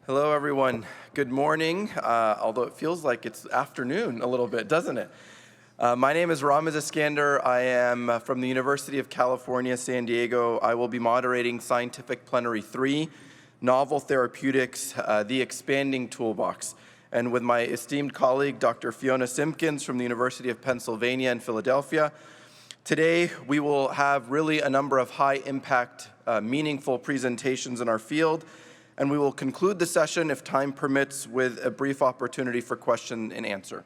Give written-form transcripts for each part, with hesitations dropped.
Hello, everyone. Good morning, although it feels like it's afternoon a little bit, doesn't it? My name is Ramiz Iskander. I am from the University of California, San Diego. I will be moderating Scientific Plenary 3, Novel Therapeutics, the Expanding Toolbox. And with my esteemed colleague, Dr. Fiona Simpkins from the University of Pennsylvania in Philadelphia, today we will have really a number of high-impact, meaningful presentations in our field, and we will conclude the session, if time permits, with a brief opportunity for question and answer.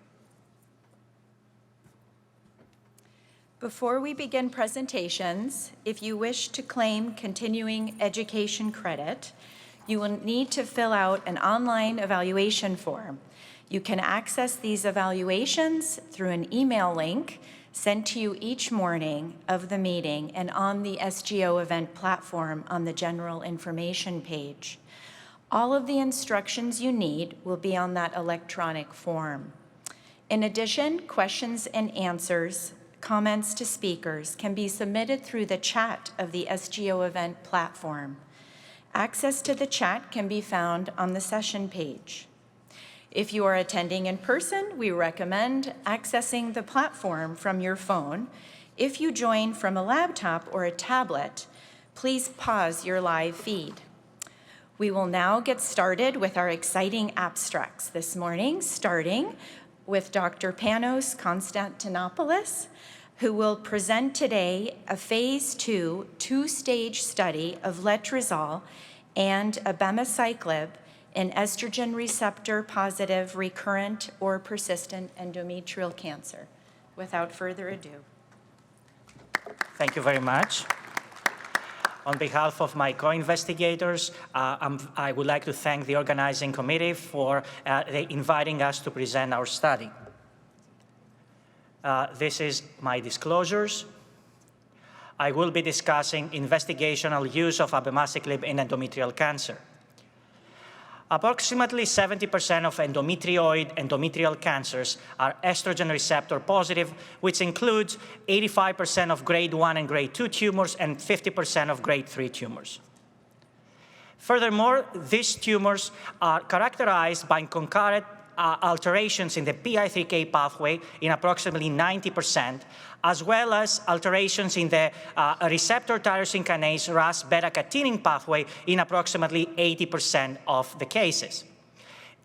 Before we begin presentations, if you wish to claim continuing education credit, you will need to fill out an online evaluation form. You can access these evaluations through an email link sent to you each morning of the meeting and on the SGO event platform on the general information page. All of the instructions you need will be on that electronic form. In addition, questions and answers, comments to speakers can be submitted through the chat of the SGO event platform. Access to the chat can be found on the session page. If you are attending in person, we recommend accessing the platform from your phone. If you join from a laptop or a tablet, please pause your live feed. We will now get started with our exciting abstracts this morning, starting with Dr. Panos Konstantinopoulos, who will present today a phase 2 two-stage study of letrozole and abemaciclib in estrogen receptor positive recurrent or persistent endometrial cancer. Without further ado. Thank you very much. On behalf of my co-investigators, I would like to thank the organizing committee for inviting us to present our study. This is my disclosures. I will be discussing investigational use of abemaciclib in endometrial cancer. Approximately 70% of endometrial cancers are estrogen receptor positive, which includes 85% of grade 1 and grade 2 tumors and 50% of grade 3 tumors. Furthermore, these tumors are characterized by concurrent alterations in the PI3K pathway in approximately 90%, as well as alterations in the receptor tyrosine kinase RAS beta-catenin pathway in approximately 80% of the cases.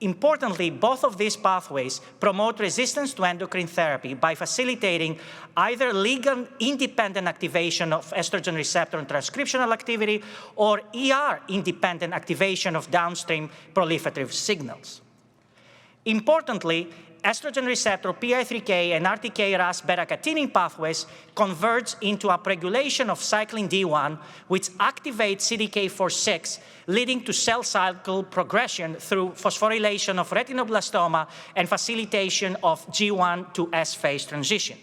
Importantly, both of these pathways promote resistance to endocrine therapy by facilitating either ligand-independent activation of estrogen receptor and transcriptional activity or ER-independent activation of downstream proliferative signals. Importantly, estrogen receptor, PI3K, and RTK RAS beta-catenin pathways converge into upregulation of cyclin D1, which activates CDK4/6, leading to cell cycle progression through phosphorylation of retinoblastoma and facilitation of G1 to S phase transition.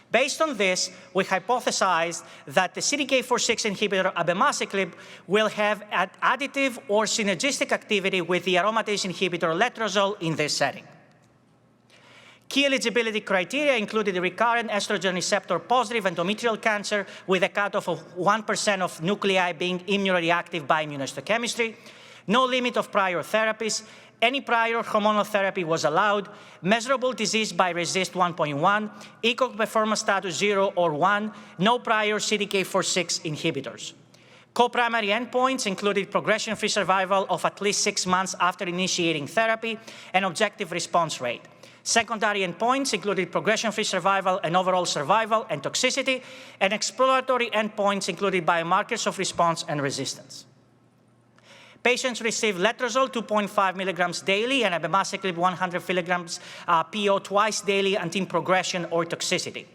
Based on this, we hypothesized that the CDK4/6 inhibitor abemaciclib will have additive or synergistic activity with the aromatase inhibitor letrozole in this setting. Key eligibility criteria included recurrent estrogen receptor positive endometrial cancer with a cutoff of 1% of nuclei being immunoreactive by immunohistochemistry, no limit of prior therapies, any prior hormonal therapy was allowed, measurable disease by RECIST 1.1, ECOG performance status 0 or 1, no prior CDK4/6 inhibitors. Co-primary endpoints included progression-free survival of at least 6 months after initiating therapy and objective response rate. Secondary endpoints included progression-free survival and overall survival and toxicity, and exploratory endpoints included biomarkers of response and resistance. Patients received letrozole 2.5 milligrams daily and abemaciclib 100 milligrams PO twice daily until progression or toxicity.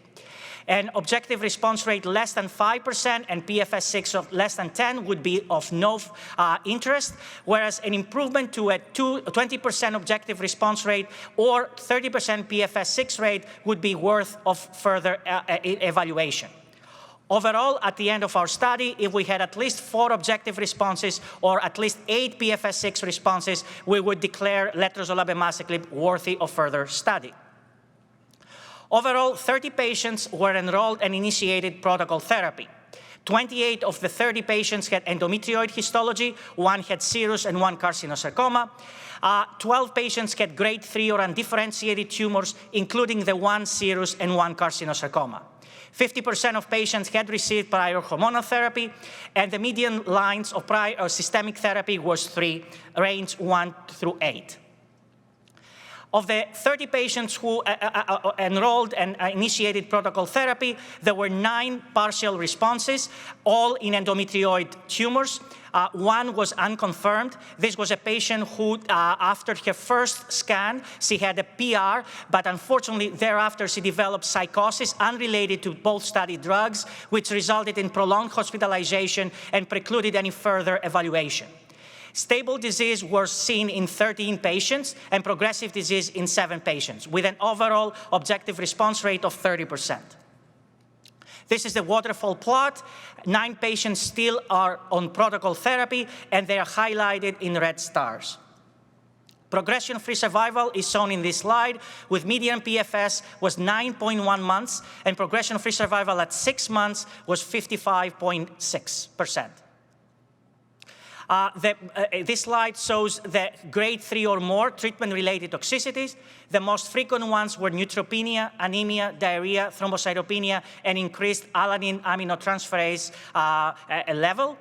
An objective response rate less than 5% and PFS6 of less than 10 would be of no interest, whereas an improvement to a 20% objective response rate or 30% PFS6 rate would be worth of further evaluation. Overall, at the end of our study, if we had at least 4 objective responses or at least 8 PFS6 responses, we would declare letrozole abemaciclib worthy of further study. Overall, 30 patients were enrolled and initiated protocol therapy. 28 of the 30 patients had endometrioid histology, 1 had serous and 1 carcinosarcoma. 12 patients had grade 3 or undifferentiated tumors, including the 1 serous and 1 carcinosarcoma. 50% of patients had received prior hormonal therapy, and the median lines of prior systemic therapy was 3, range 1 through 8. Of the 30 patients who enrolled and initiated protocol therapy, there were 9 partial responses, all in endometrioid tumors. 1 was unconfirmed. This was a patient who, after her first scan, she had a PR, but unfortunately thereafter she developed psychosis unrelated to both study drugs, which resulted in prolonged hospitalization and precluded any further evaluation. Stable disease was seen in 13 patients and progressive disease in 7 patients, with an overall objective response rate of 30%. This is the waterfall plot. 9 patients still are on protocol therapy, and they are highlighted in red stars. Progression-free survival is shown in this slide, with median PFS was 9.1 months, and progression-free survival at 6 months was 55.6%. This slide shows the grade 3 or more treatment-related toxicities. The most frequent ones were neutropenia, anemia, diarrhea, thrombocytopenia, and increased alanine aminotransferase level.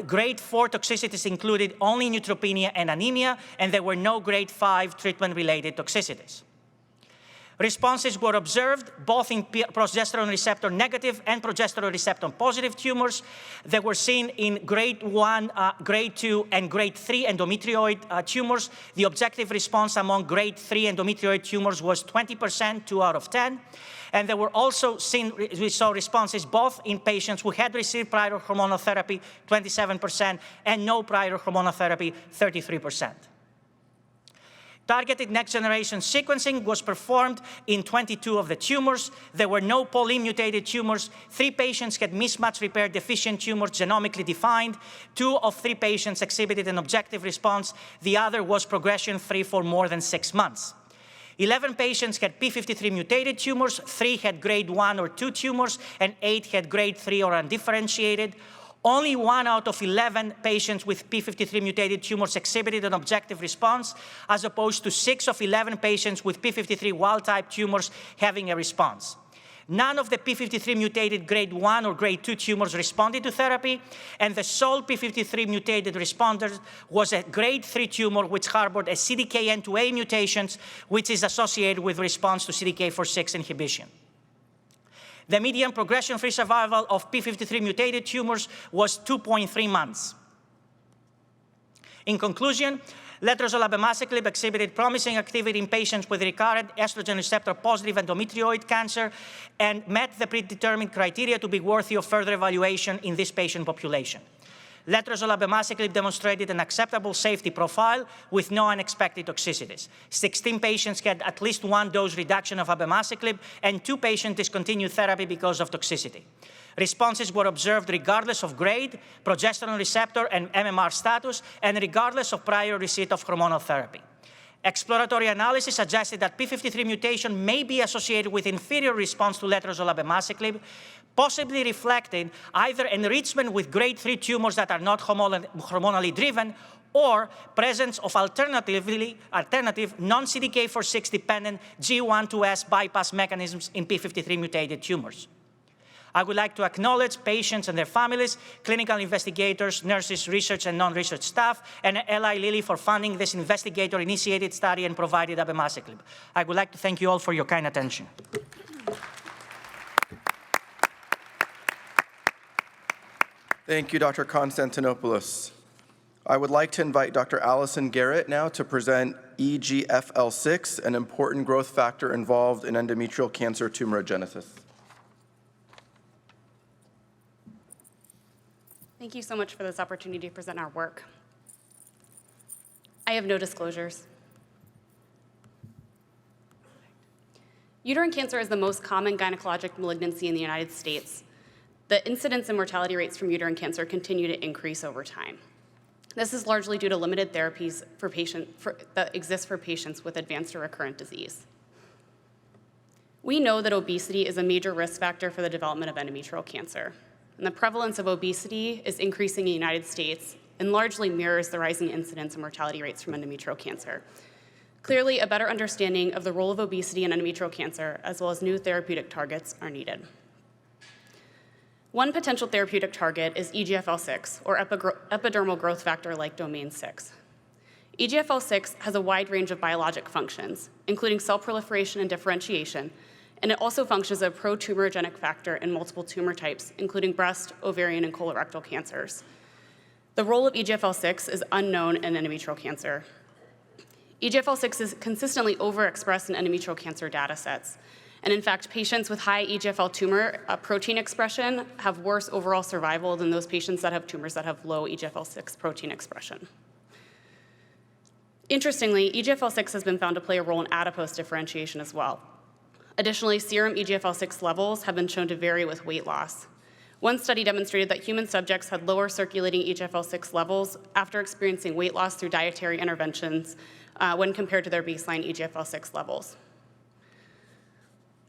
Grade 4 toxicities included only neutropenia and anemia, and there were no grade 5 treatment-related toxicities. Responses were observed both in progesterone receptor negative and progesterone receptor positive tumors. They were seen in grade 1, grade 2, and grade 3 endometrioid tumors. The objective response among grade 3 endometrioid tumors was 20%, 2 out of 10. And there were also seen, we saw responses both in patients who had received prior hormonal therapy, 27%, and no prior hormonal therapy, 33%. Targeted next-generation sequencing was performed in 22 of the tumors. There were no poly-mutated tumors. 3 patients had mismatch repair deficient tumors genomically defined. 2 of 3 patients exhibited an objective response. The other was progression-free for more than 6 months. 11 patients had p53 mutated tumors. 3 had grade 1 or 2 tumors, and 8 had grade 3 or undifferentiated. Only 1 out of 11 patients with p53 mutated tumors exhibited an objective response, as opposed to 6 of 11 patients with p53 wild-type tumors having a response. None of the p53 mutated grade 1 or grade 2 tumors responded to therapy, and the sole p53 mutated responder was a grade 3 tumor which harbored a CDKN2A mutation, which is associated with response to CDK4/6 inhibition. The median progression-free survival of p53 mutated tumors was 2.3 months. In conclusion, letrozole abemaciclib exhibited promising activity in patients with recurrent estrogen receptor-positive endometrioid cancer and met the predetermined criteria to be worthy of further evaluation in this patient population. Letrozole abemaciclib demonstrated an acceptable safety profile with no unexpected toxicities. 16 patients had at least 1 dose reduction of abemaciclib, and 2 patients discontinued therapy because of toxicity. Responses were observed regardless of grade, progesterone receptor, and MMR status, and regardless of prior receipt of hormonal therapy. Exploratory analysis suggested that p53 mutation may be associated with inferior response to letrozole abemaciclib, possibly reflecting either enrichment with grade 3 tumors that are not hormonally driven, or presence of alternative non-CDK4/6 dependent G1/2S bypass mechanisms in p53 mutated tumors. I would like to acknowledge patients and their families, clinical investigators, nurses, research and non-research staff, and Eli Lilly for funding this investigator-initiated study and provided abemaciclib. I would like to thank you all for your kind attention. Thank you, Dr. Konstantinopoulos. I would like to invite Dr. Allison Garrett now to present EGFL6, an important growth factor involved in endometrial cancer tumorigenesis. Thank you so much for this opportunity to present our work. I have no disclosures. Uterine cancer is the most common gynecologic malignancy in the United States. The incidence and mortality rates from uterine cancer continue to increase over time. This is largely due to limited therapies that exist for patients with advanced or recurrent disease. We know that obesity is a major risk factor for the development of endometrial cancer. and the prevalence of obesity is increasing in the United States and largely mirrors the rising incidence and mortality rates from endometrial cancer. Clearly, a better understanding of the role of obesity in endometrial cancer, as well as new therapeutic targets, are needed. One potential therapeutic target is EGFL6, or epidermal growth factor-like domain 6. EGFL6 has a wide range of biologic functions, including cell proliferation and differentiation, and it also functions as a pro-tumorigenic factor in multiple tumor types, including breast, ovarian, and colorectal cancers. The role of EGFL6 is unknown in endometrial cancer. EGFL6 is consistently overexpressed in endometrial cancer data sets. And in fact, patients with high EGFL tumor protein expression have worse overall survival than those patients that have tumors that have low EGFL6 protein expression. Interestingly, EGFL6 has been found to play a role in adipose differentiation as well. Additionally, serum EGFL6 levels have been shown to vary with weight loss. One study demonstrated that human subjects had lower circulating EGFL6 levels after experiencing weight loss through dietary interventions when compared to their baseline EGFL6 levels.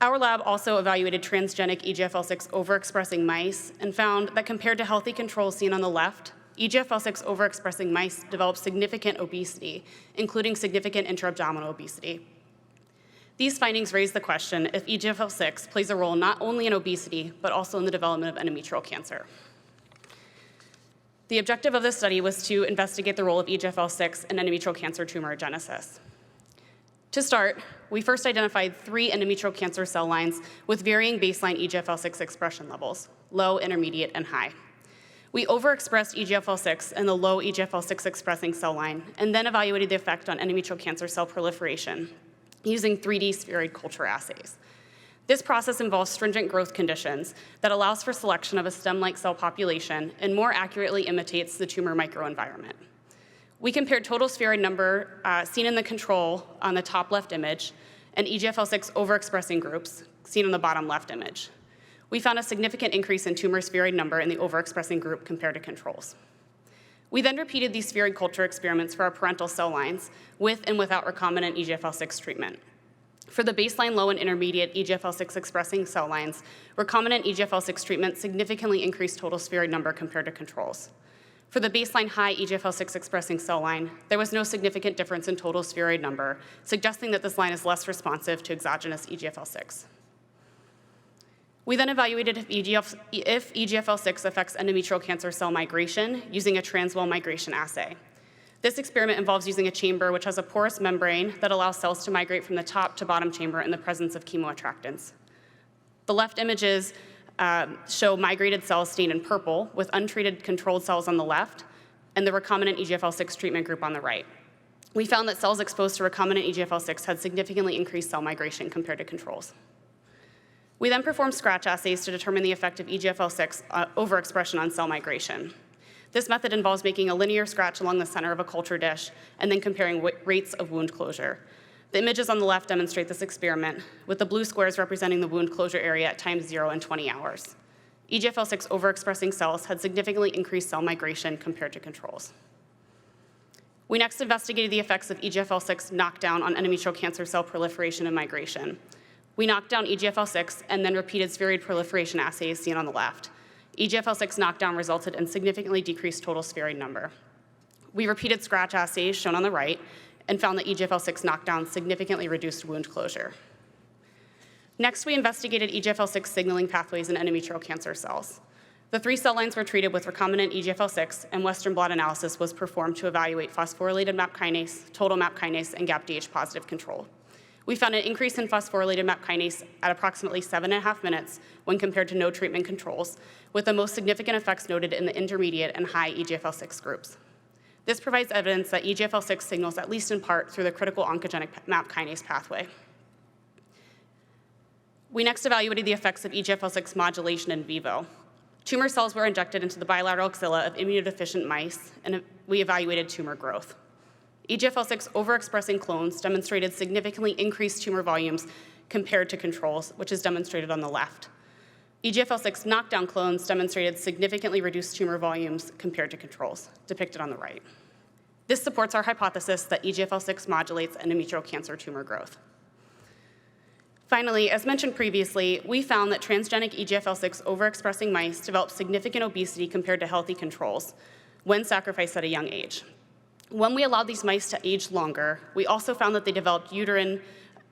Our lab also evaluated transgenic EGFL6 overexpressing mice and found that compared to healthy controls seen on the left, EGFL6 overexpressing mice developed significant obesity, including significant intra-abdominal obesity. These findings raise the question if EGFL6 plays a role not only in obesity, but also in the development of endometrial cancer. The objective of this study was to investigate the role of EGFL6 in endometrial cancer tumorigenesis. To start, we first identified 3 endometrial cancer cell lines with varying baseline EGFL6 expression levels, low, intermediate, and high. We overexpressed EGFL6 in the low EGFL6 expressing cell line, and then evaluated the effect on endometrial cancer cell proliferation using 3D spheroid culture assays. This process involves stringent growth conditions that allows for selection of a stem-like cell population and more accurately imitates the tumor microenvironment. We compared total spheroid number seen in the control on the top left image and EGFL6 overexpressing groups seen on the bottom left image. We found a significant increase in tumor spheroid number in the overexpressing group compared to controls. We then repeated these spheroid culture experiments for our parental cell lines with and without recombinant EGFL6 treatment. For the baseline low and intermediate EGFL6 expressing cell lines, recombinant EGFL6 treatment significantly increased total spheroid number compared to controls. For the baseline high EGFL6 expressing cell line, there was no significant difference in total spheroid number, suggesting that this line is less responsive to exogenous EGFL6. We then evaluated if EGFL6 affects endometrial cancer cell migration using a transwell migration assay. This experiment involves using a chamber which has a porous membrane that allows cells to migrate from the top to bottom chamber in the presence of chemoattractants. The left images show migrated cells stained in purple with untreated controlled cells on the left and the recombinant EGFL6 treatment group on the right. We found that cells exposed to recombinant EGFL6 had significantly increased cell migration compared to controls. We then performed scratch assays to determine the effect of EGFL6 overexpression on cell migration. This method involves making a linear scratch along the center of a culture dish and then comparing rates of wound closure. The images on the left demonstrate this experiment, with the blue squares representing the wound closure area at time 0 and 20 hours. EGFL6 overexpressing cells had significantly increased cell migration compared to controls. We next investigated the effects of EGFL6 knockdown on endometrial cancer cell proliferation and migration. We knocked down EGFL6 and then repeated spheroid proliferation assays seen on the left. EGFL6 knockdown resulted in significantly decreased total spheroid number. We repeated scratch assays shown on the right and found that EGFL6 knockdown significantly reduced wound closure. Next, we investigated EGFL6 signaling pathways in endometrial cancer cells. The 3 cell lines were treated with recombinant EGFL6, and Western blot analysis was performed to evaluate phosphorylated MAP kinase, total MAP kinase, and GAPDH positive control. We found an increase in phosphorylated MAP kinase at approximately 7.5 minutes when compared to no treatment controls, with the most significant effects noted in the intermediate and high EGFL6 groups. This provides evidence that EGFL6 signals at least in part through the critical oncogenic MAP kinase pathway. We next evaluated the effects of EGFL6 modulation in vivo. Tumor cells were injected into the bilateral axilla of immunodeficient mice, and we evaluated tumor growth. EGFL6 overexpressing clones demonstrated significantly increased tumor volumes compared to controls, which is demonstrated on the left. EGFL6 knockdown clones demonstrated significantly reduced tumor volumes compared to controls, depicted on the right. This supports our hypothesis that EGFL6 modulates endometrial cancer tumor growth. Finally, as mentioned previously, we found that transgenic EGFL6 overexpressing mice developed significant obesity compared to healthy controls when sacrificed at a young age. When we allowed these mice to age longer, we also found that they developed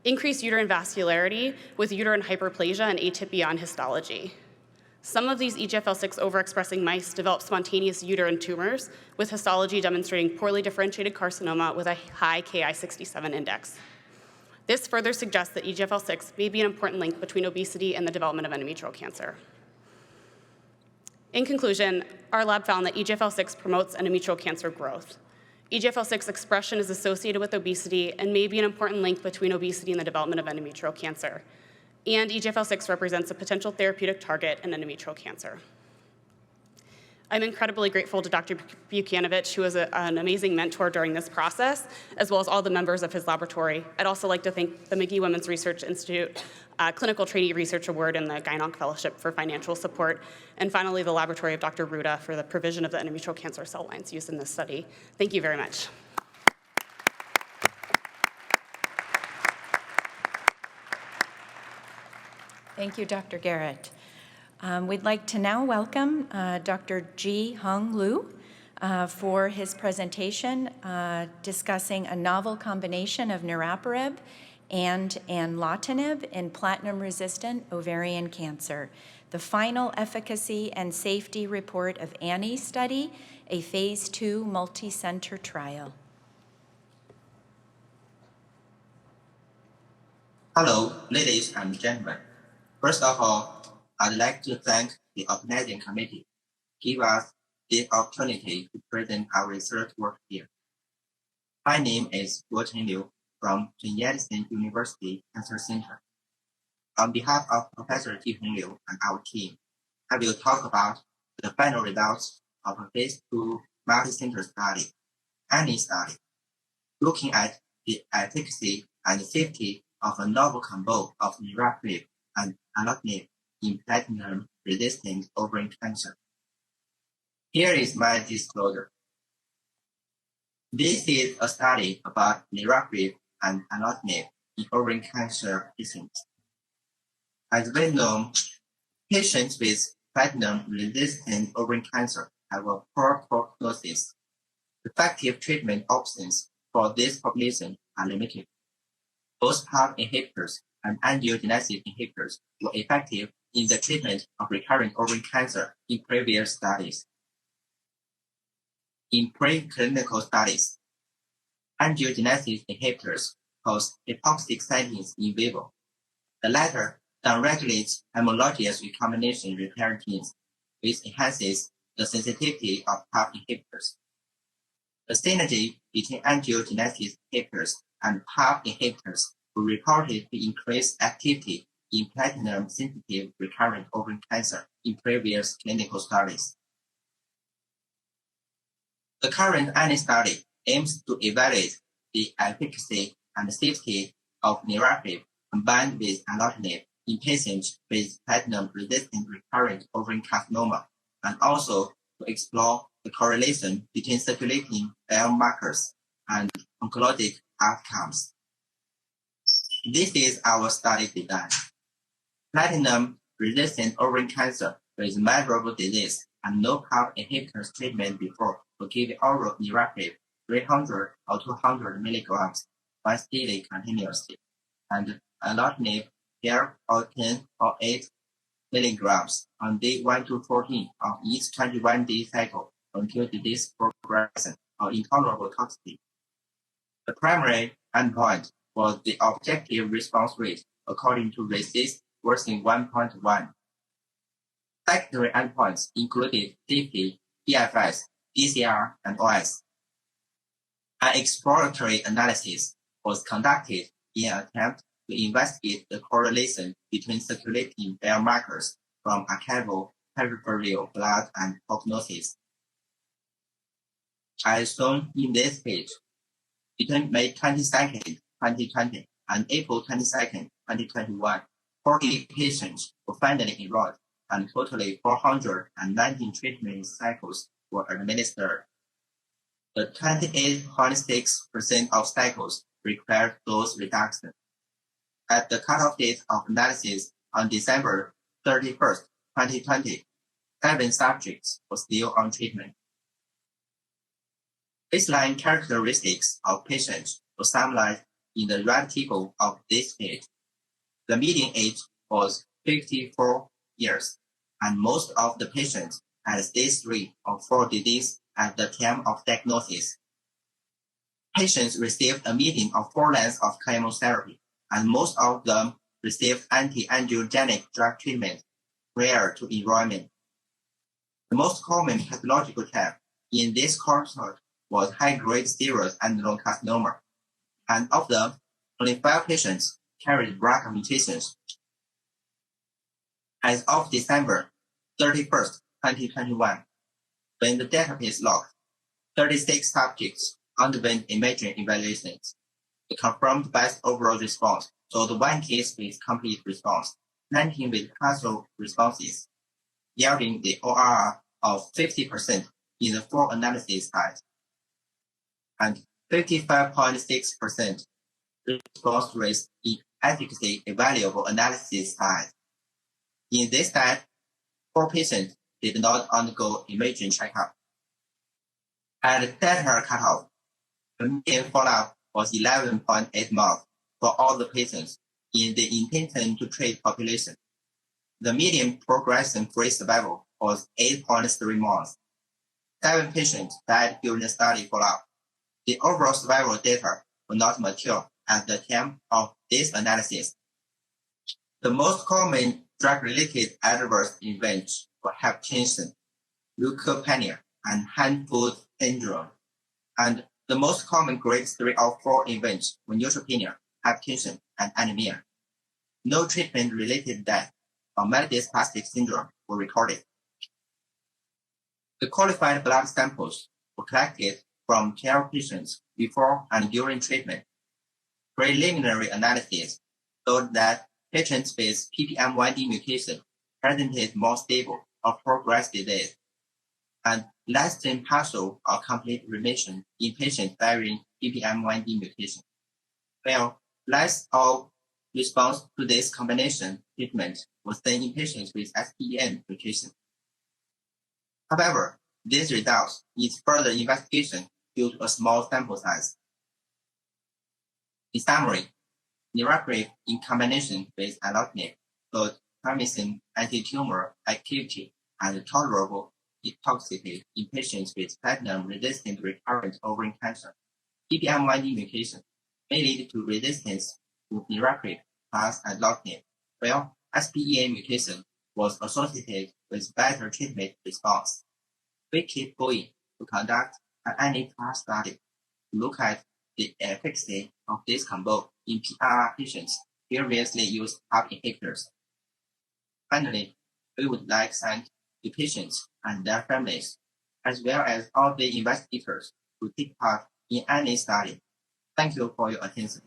increased uterine vascularity with uterine hyperplasia and atypia on histology. Some of these EGFL6 overexpressing mice developed spontaneous uterine tumors with histology demonstrating poorly differentiated carcinoma with a high Ki-67 index. This further suggests that EGFL6 may be an important link between obesity and the development of endometrial cancer. In conclusion, our lab found that EGFL6 promotes endometrial cancer growth. EGFL6 expression is associated with obesity and may be an important link between obesity and the development of endometrial cancer. And EGFL6 represents a potential therapeutic target in endometrial cancer. I'm incredibly grateful to Dr. Buchanovich, who was an amazing mentor during this process, as well as all the members of his laboratory. I'd also like to thank the McGee Women's Research Institute Clinical Trainee Research Award and the Gyn-Onc Fellowship for financial support, and finally the laboratory of Dr. Ruda for the provision of the endometrial cancer cell lines used in this study. Thank you very much. Thank you, Dr. Garrett. We'd like to now welcome Dr. Ji-Hung Liu for his presentation discussing a novel combination of niraparib and anlotinib in platinum-resistant ovarian cancer, the final efficacy and safety report of ANNIE study, a phase 2 multi-center trial. Hello, ladies and gentlemen. First of all, I'd like to thank the organizing committee give us the opportunity to present our research work here. My name is Guochen Liu from Yedison University Cancer Center. On behalf of Professor Ji-Hung Liu and our team, I will talk about the final results of a phase 2 multi-center study, ANNIE study, looking at the efficacy and safety of a novel combo of niraparib and anlotinib in platinum-resistant ovarian cancer. Here is my disclosure. This is a study about niraparib and anlotinib in ovarian cancer patients. As well known, patients with platinum-resistant ovarian cancer have a poor prognosis. Effective treatment options for this population are limited. Both PARP inhibitors and angiogenesis inhibitors were effective in the treatment of recurrent ovarian cancer in previous studies. In preclinical studies, angiogenesis inhibitors cause hypoxic settings in vivo. The latter downregulates homologous recombination repair genes, which enhances the sensitivity of PARP inhibitors. The synergy between angiogenesis inhibitors and PARP inhibitors were reported to increase activity in platinum-sensitive recurrent ovarian cancer in previous clinical studies. The current ANNIE study aims to evaluate the efficacy and safety of niraparib combined with anlotinib in patients with platinum-resistant recurrent ovarian carcinoma, and also to explore the correlation between circulating biomarkers and oncologic outcomes. This is our study design. Platinum-resistant ovarian cancer with measurable disease and no PARP inhibitors treatment before will give oral niraparib 300 or 200 milligrams once daily continuously, and anlotinib 12 or 10 or 8 milligrams on day 1 to 14 of each 21-day cycle until disease progression or intolerable toxicity. The primary endpoint was the objective response rate according to RECIST version 1.1. Secondary endpoints included safety, PFS, DCR, and OS. An exploratory analysis was conducted in an attempt to investigate the correlation between circulating biomarkers from archival peripheral blood and prognosis. As shown in this page, between May 22nd, 2020 and April 22nd, 2021, 40 patients were finally enrolled, and totally 419 treatment cycles were administered. The 28.6% of cycles required dose reduction. at the cutoff date of analysis on December 31st, 2020, 7 subjects were still on treatment. Baseline characteristics of patients were summarized in the right table of this page. The median age was 54 years, and most of the patients had stage 3 or 4 disease at the time of diagnosis. Patients received a median of 4 lines of chemotherapy, and most of them received anti-angiogenic drug treatment prior to enrollment. The most common pathological type in this cohort was high-grade serous adenocarcinoma, and of them, only 5 patients carried BRCA mutations. As of December 31st, 2021, when the database locked, 36 subjects underwent imaging evaluations. The confirmed best overall response showed 1 case with complete response, 19 with partial responses, yielding the ORR of 50% in the 4 analysis sites, and 55.6% response rate in efficacy evaluable analysis sites. In this study, 4 patients did not undergo imaging checkup. At data cutoff, the median follow-up was 11.8 months for all the patients in the intention to treat population. The median progression-free survival was 8.3 months. 7 patients died during the study follow-up. The overall survival data were not mature at the time of this analysis. The most common drug-related adverse events were hypertension, leukopenia, and hand-foot syndrome. And the most common grade 3 or 4 events were neutropenia, hypertension, and anemia. No treatment-related death or myelodysplastic syndrome were recorded. The qualified blood samples were collected from care patients before and during treatment. Preliminary analysis showed that patients with PPM1D mutation presented more stable or progressed disease, and less than partial or complete remission in patients bearing PPM1D mutation, while less of response to this combination treatment was seen in patients with SPEN mutation. However, these results need further investigation due to a small sample size. In summary, niraparib in combination with allotinib showed promising anti-tumor activity and tolerable toxicity in patients with platinum-resistant recurrent ovarian cancer. PPM1D mutation may lead to resistance to niraparib plus allotinib, while SPEN mutation was associated with better treatment response. We keep going to conduct an anti-PAR study to look at the efficacy of this combo in PRR patients previously used PARP inhibitors. Finally, we would like to thank the patients and their families, as well as all the investigators who take part in any study. Thank you for your attention.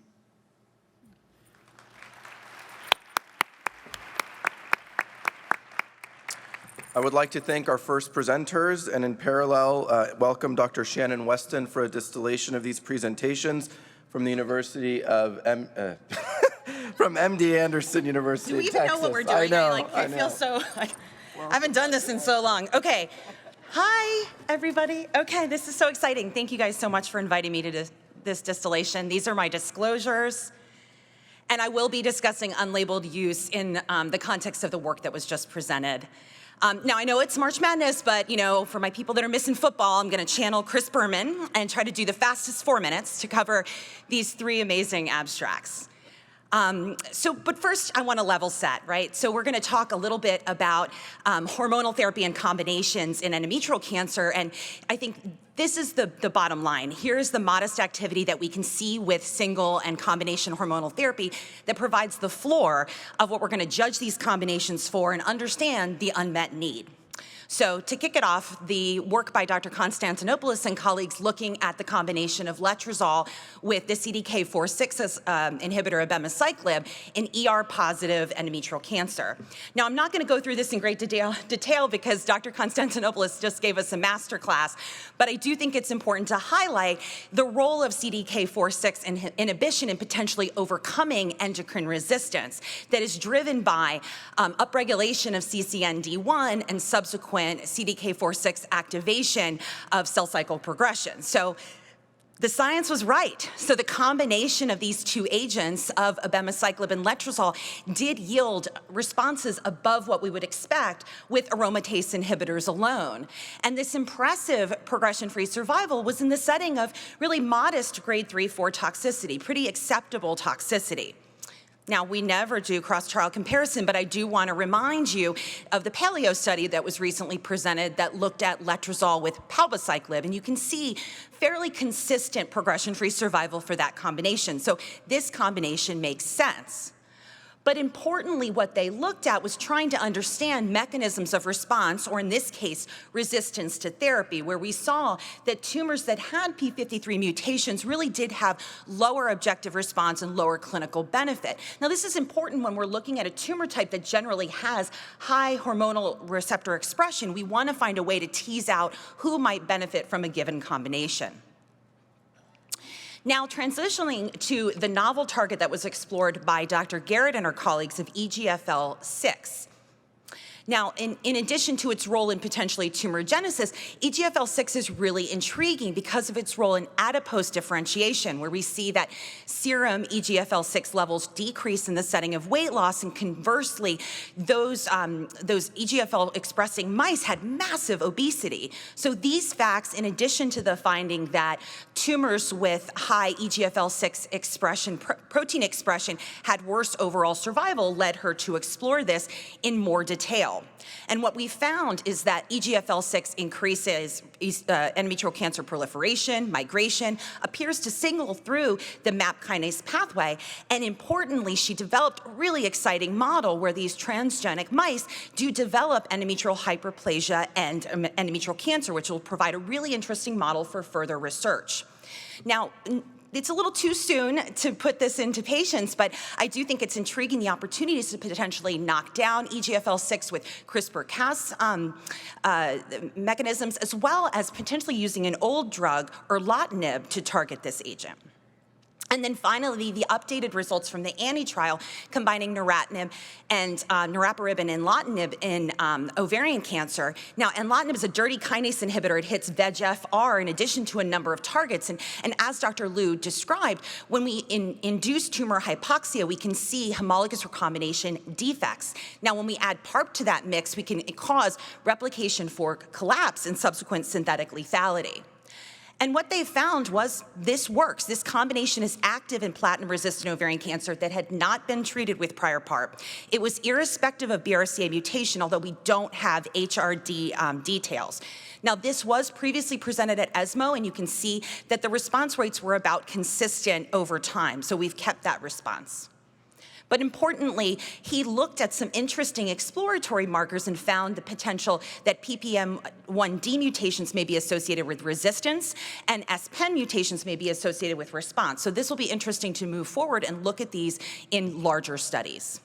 I would like to thank our first presenters, and in parallel, welcome Dr. Shannon Weston for a distillation of these presentations from the University of from MD Anderson University. Do we even know what we're doing? I feel so like I haven't done this in so long. Okay. Hi, everybody. Okay, this is so exciting. Thank you guys so much for inviting me to this distillation. These are my disclosures. And I will be discussing unlabeled use in the context of the work that was just presented. Now, I know it's March Madness, but for my people that are missing football, I'm going to channel Chris Berman and try to do the fastest 4 minutes to cover these 3 amazing abstracts. But first, I want to level set, right? So we're going to talk a little bit about hormonal therapy and combinations in endometrial cancer, and I think this is the bottom line. Here's the modest activity that we can see with single and combination hormonal therapy that provides the floor of what we're going to judge these combinations for and understand the unmet need. So to kick it off, the work by Dr. Konstantinopoulos and colleagues looking at the combination of letrozole with the CDK4/6 inhibitor abemaciclib in ER-positive endometrial cancer. Now, I'm not going to go through this in great detail because Dr. Konstantinopoulos just gave us a master class, but I do think it's important to highlight the role of CDK4/6 inhibition in potentially overcoming endocrine resistance that is driven by upregulation of CCND1 and subsequent CDK4/6 activation of cell cycle progression. So the science was right. So the combination of these two agents of abemaciclib and letrozole did yield responses above what we would expect with aromatase inhibitors alone. And this impressive progression-free survival was in the setting of really modest grade 3/4 toxicity, pretty acceptable toxicity. Now, we never do cross-trial comparison, but I do want to remind you of the Paleo study that was recently presented that looked at letrozole with palbociclib, and you can see fairly consistent progression-free survival for that combination. So this combination makes sense. But importantly, what they looked at was trying to understand mechanisms of response, or in this case, resistance to therapy, where we saw that tumors that had p53 mutations really did have lower objective response and lower clinical benefit. Now, this is important when we're looking at a tumor type that generally has high hormonal receptor expression. We want to find a way to tease out who might benefit from a given combination. Now, transitioning to the novel target that was explored by Dr. Garrett and her colleagues of EGFL6. Now, in addition to its role in potentially tumorigenesis, EGFL6 is really intriguing because of its role in adipose differentiation, where we see that serum EGFL6 levels decrease in the setting of weight loss, and conversely, those EGFL-expressing mice had massive obesity. So these facts, in addition to the finding that tumors with high EGFL6 expression, protein expression, had worse overall survival, led her to explore this in more detail. And what we found is that EGFL6 increases endometrial cancer proliferation, migration, appears to signal through the MAP kinase pathway, and importantly, she developed a really exciting model where these transgenic mice do develop endometrial hyperplasia and endometrial cancer, which will provide a really interesting model for further research. Now, it's a little too soon to put this into patients, but I do think it's intriguing the opportunities to potentially knock down EGFL6 with CRISPR-Cas mechanisms, as well as potentially using an old drug, erlotinib, to target this agent. And then finally, the updated results from the ANI trial combining neratinib and niraparib and enlotinib in ovarian cancer. Now, enlotinib is a dirty kinase inhibitor. It hits VEGFR in addition to a number of targets. And as Dr. Liu described, when we induce tumor hypoxia, we can see homologous recombination defects. Now, when we add PARP to that mix, we can cause replication fork collapse and subsequent synthetic lethality. And what they found was this works. This combination is active in platinum-resistant ovarian cancer that had not been treated with prior PARP. It was irrespective of BRCA mutation, although we don't have HRD details. Now, this was previously presented at ESMO, and you can see that the response rates were about consistent over time, so we've kept that response. But importantly, he looked at some interesting exploratory markers and found the potential that PPM1D mutations may be associated with resistance and SPEN mutations may be associated with response. So this will be interesting to move forward and look at these in larger studies.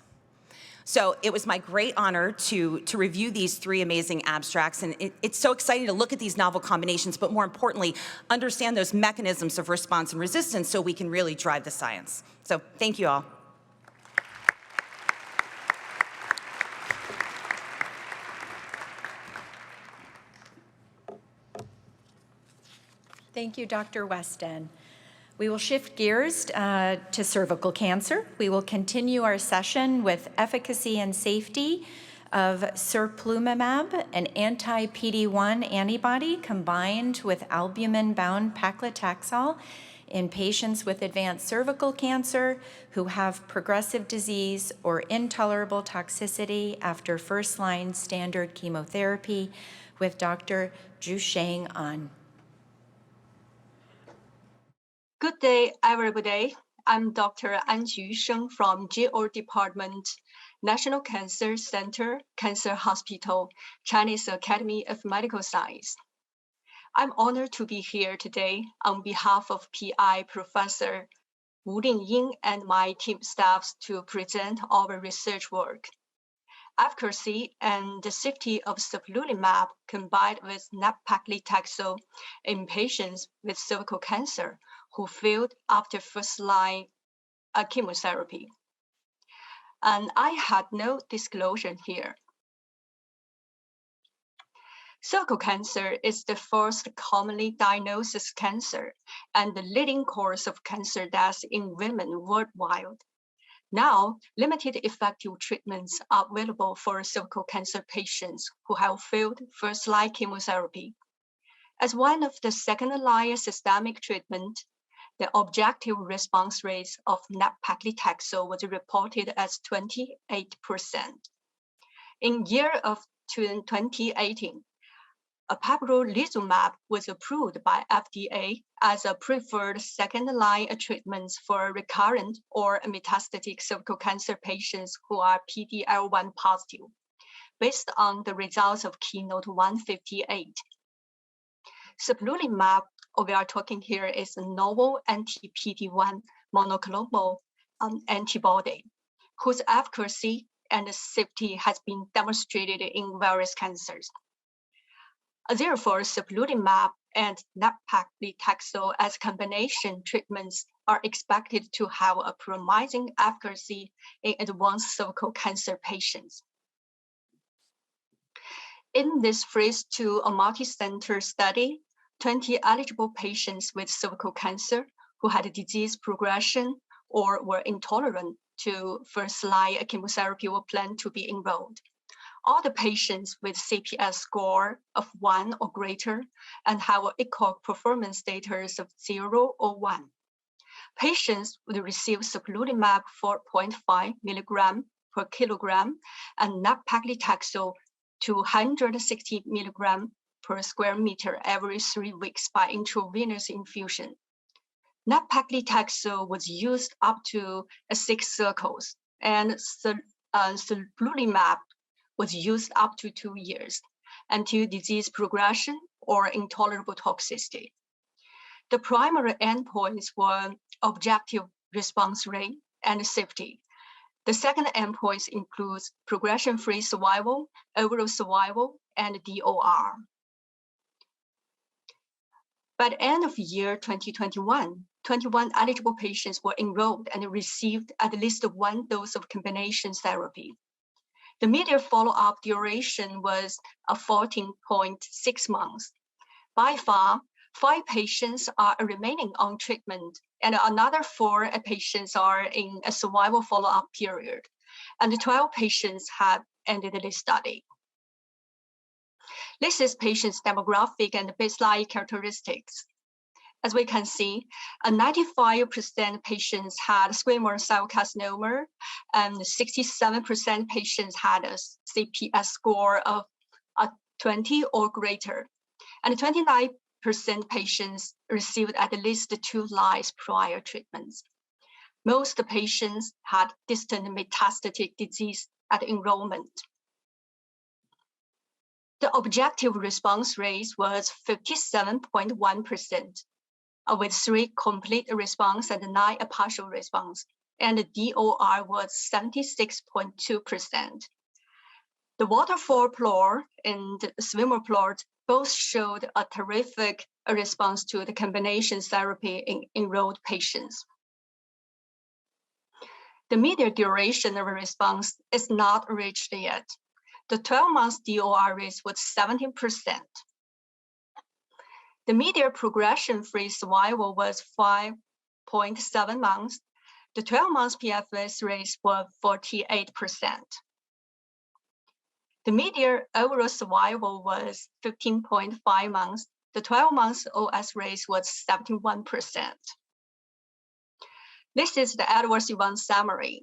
So it was my great honor to review these three amazing abstracts, and it's so exciting to look at these novel combinations, but more importantly, understand those mechanisms of response and resistance so we can really drive the science. So thank you all. Thank you, Dr. Weston. We will shift gears to cervical cancer. We will continue our session with efficacy and safety of serplulimab, an anti-PD-1 antibody combined with albumin-bound paclitaxel in patients with advanced cervical cancer who have progressive disease or intolerable toxicity after first-line standard chemotherapy, with Dr. Zhusheng An. Good day, everybody. I'm Dr. An Zhusheng from GO department, National Cancer Center, Cancer Hospital, Chinese Academy of Medical Science. I'm honored to be here today on behalf of PI Professor Wu Lingying and my team staffs to present our research work. Efficacy and the safety of serplulimab combined with nab-paclitaxel in patients with cervical cancer who failed after first-line chemotherapy. And I had no disclosure here. Cervical cancer is the first commonly diagnosed cancer and the leading cause of cancer deaths in women worldwide. Now, limited effective treatments are available for cervical cancer patients who have failed first-line chemotherapy. As one of the second-line systemic treatment, the objective response rate of nab-paclitaxel was reported as 28%. In year of 2018, pembrolizumab was approved by FDA as a preferred second-line treatment for recurrent or metastatic cervical cancer patients who are PD-L1 positive, based on the results of KEYNOTE-158. Serplulimab, we are talking here, is a novel anti-PD-1 monoclonal antibody, whose efficacy and safety has been demonstrated in various cancers. Therefore, serplulimab and nab-paclitaxel as combination treatments are expected to have a promising efficacy in advanced cervical cancer patients. In this phase 2 multi-center study, 20 eligible patients with cervical cancer who had disease progression or were intolerant to first-line chemotherapy were planned to be enrolled. All the patients with CPS score of 1 or greater and have an ECOG performance status of 0 or 1. Patients would receive serplulimab 4.5 milligram per kilogram and nab-paclitaxel 260 milligram per square meter every 3 weeks by intravenous infusion. Nab-paclitaxel was used up to 6 cycles, and serplulimab was used up to 2 years until disease progression or intolerable toxicity. The primary endpoints were objective response rate and safety. The second endpoints includes progression-free survival, overall survival, and DOR. By the end of year 2021, 21 eligible patients were enrolled and received at least 1 dose of combination therapy. The median follow-up duration was 14.6 months. By far, 5 patients are remaining on treatment, and another 4 patients are in a survival follow-up period, and 12 patients have ended the study. This is patients' demographic and baseline characteristics. As we can see, 95% patients had squamous cell carcinoma, and 67% patients had a CPS score of 20 or greater, and 29% patients received at least 2 lines prior treatments. Most patients had distant metastatic disease at enrollment. The objective response rate was 57.1%. With 3 complete response and 9 partial response, and the DOR was 76.2%. The waterfall plot and the swimmer plot both showed a terrific response to the combination therapy in enrolled patients. The median duration of response is not reached yet. The 12-month DOR rate was 17%. The median progression-free survival was 5.7 months. The 12-month PFS rate was 48%. The median overall survival was 15.5 months. The 12-month OS rate was 71%. This is the adverse event summary.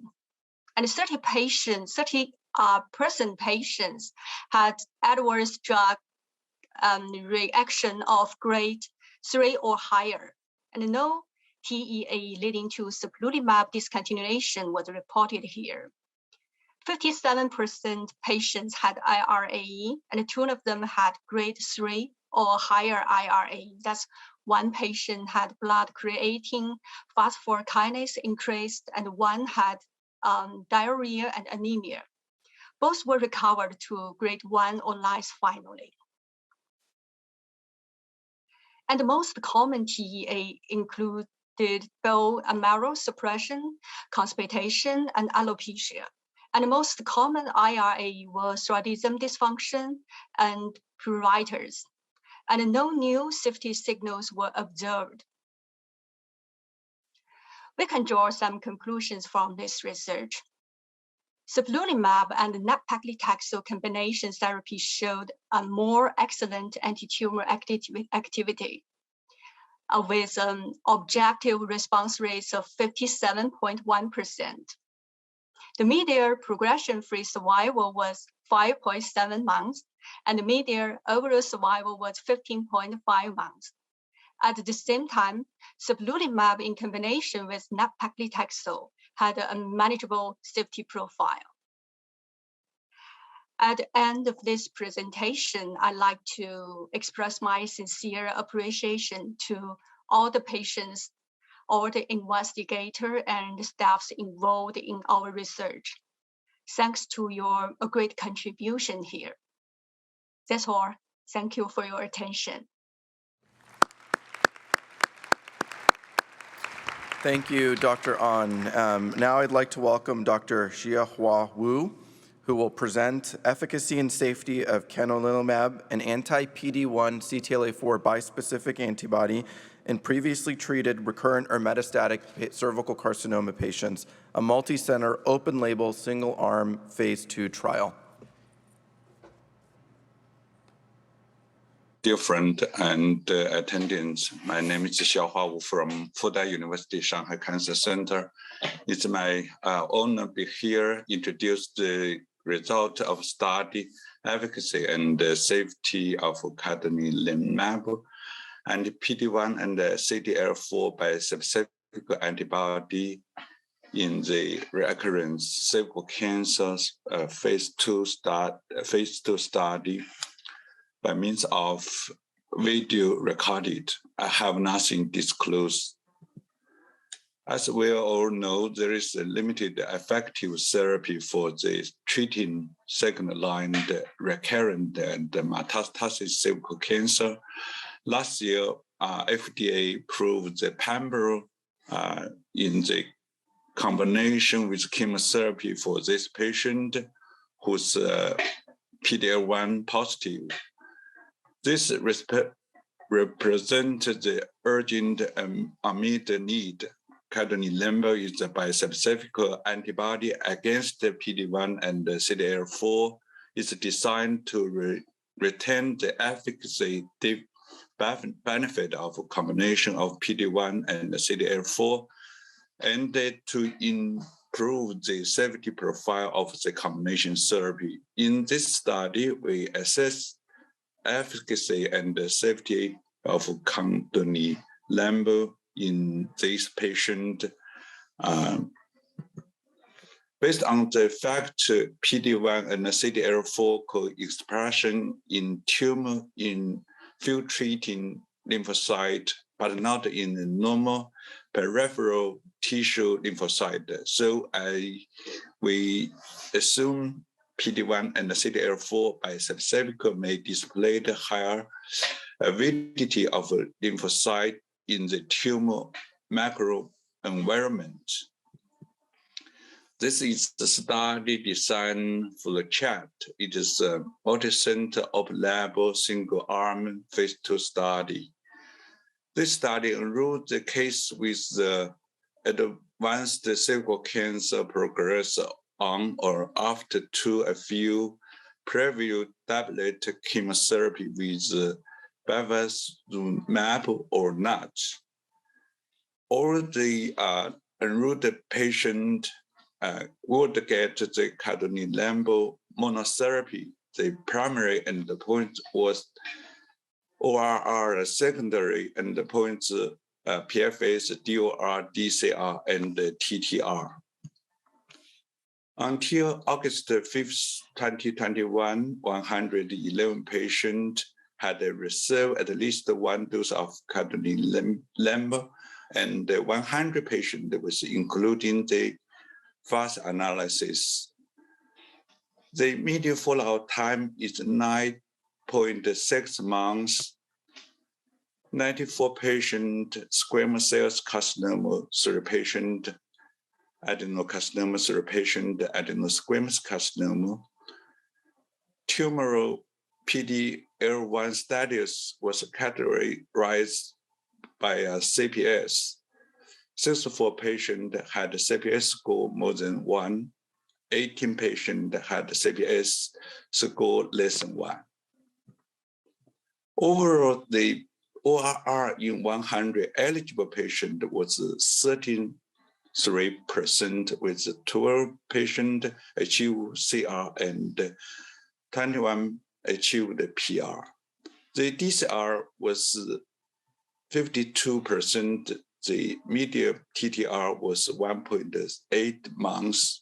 And 30% patients had adverse drug reaction of grade 3 or higher, and no TEA leading to serplulimab discontinuation was reported here. 57% patients had IRAE, and 2 of them had grade 3 or higher IRAE. That's 1 patient had blood creatine phosphorokinase increased, and 1 had diarrhea and anemia. Both were recovered to grade 1 or less finally. And the most common TEA included bone marrow suppression, constipation, and alopecia. And the most common IRA was rhodism dysfunction and pruritus. And no new safety signals were observed. We can draw some conclusions from this research. Sablulimab and nab-paclitaxel combination therapy showed a more excellent anti-tumor activity with objective response rates of 57.1%. The median progression-free survival was 5.7 months, and the median overall survival was 15.5 months. At the same time, sablulimab in combination with nab-paclitaxel had a manageable safety profile. At the end of this presentation, I'd like to express my sincere appreciation to all the patients, all the investigators and staffs involved in our research. Thanks to your great contribution here. That's all. Thank you for your attention. Thank you, Dr. An. Now I'd like to welcome Dr. Xiehua Wu, who will present efficacy and safety of canalimab, an anti-PD-1 CTLA-4 bispecific antibody in previously treated recurrent or metastatic cervical carcinoma patients, a multi-center, open-label, single-arm phase 2 trial. Dear friend and attendants, my name is Xiehua Wu from Fudan University Shanghai Cancer Center. It's my honor to be here, introduce the result of study, efficacy and safety of canalimab and PD-1 and CTLA-4 bispecific antibody in the recurrent cervical cancer phase 2 study. By means of video recorded, I have nothing disclosed. As we all know, there is a limited effective therapy for the treating second-line recurrent and metastatic cervical cancer. Last year, FDA approved the pembro in the combination with chemotherapy for this patient who's PD-L1 positive. This represents the urgent unmet need. Canalimab is a bispecific antibody against the PD-1 and the CTLA-4. It's designed to retain the efficacy benefit of a combination of PD-1 and the CTLA-4, and to improve the safety profile of the combination therapy. In this study, we assess efficacy and safety of canalimab in this patient. Based on the fact PD-1 and CTLA-4 co-expression in tumor infiltrating lymphocyte, but not in the normal peripheral tissue lymphocyte. So we assume PD-1 and CTLA-4 bispecific may display the higher avidity of lymphocyte in the tumor microenvironment. This is the study design for the chat. It is a multi-center open-label single-arm phase 2 study. This study enrolled the case with the advanced cervical cancer progress on or after a few previous tablet chemotherapy with bevacizumab or not. All the enrolled patient would get the canalimab monotherapy. The primary endpoint was ORR, secondary endpoints PFS, DOR, DCR, and TTR. Until August 5th, 2021, 111 patients had received at least one dose of cadonilimab, and 100 patients was including the fast analysis. The median follow-up time is 9.6 months. 94 patient squamous cell carcinoma, 3 patient adenocarcinoma, 3 patient adenosquamous carcinoma. Tumoral PD-L1 status was categorized by CPS. 64 patients had CPS score more than 1. 18 patients had CPS score less than 1. Overall, the ORR in 100 eligible patients was 13.3%, with 12 patients achieved CR and 21 achieved PR. The DCR was 52%. The median TTR was 1.8 months.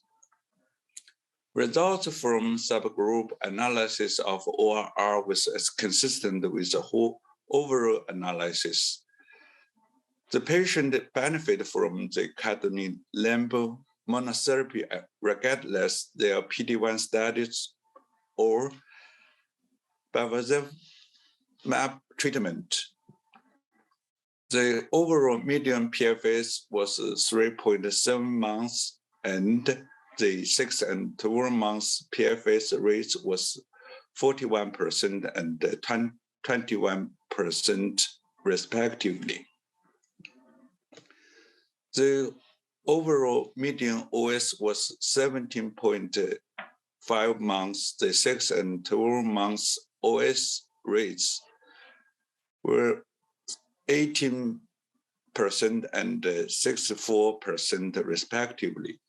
Results from subgroup analysis of ORR was as consistent with the whole overall analysis. The patient benefit from the cadonilimab monotherapy regardless their PD-1 status or bevacizumab treatment. The overall median PFS was 3.7 months, and the 6 and 12 months PFS rate was 41% and 21% respectively. The overall median OS was 17.5 months. The 6 and 12 months OS rates were 18% and 64% respectively.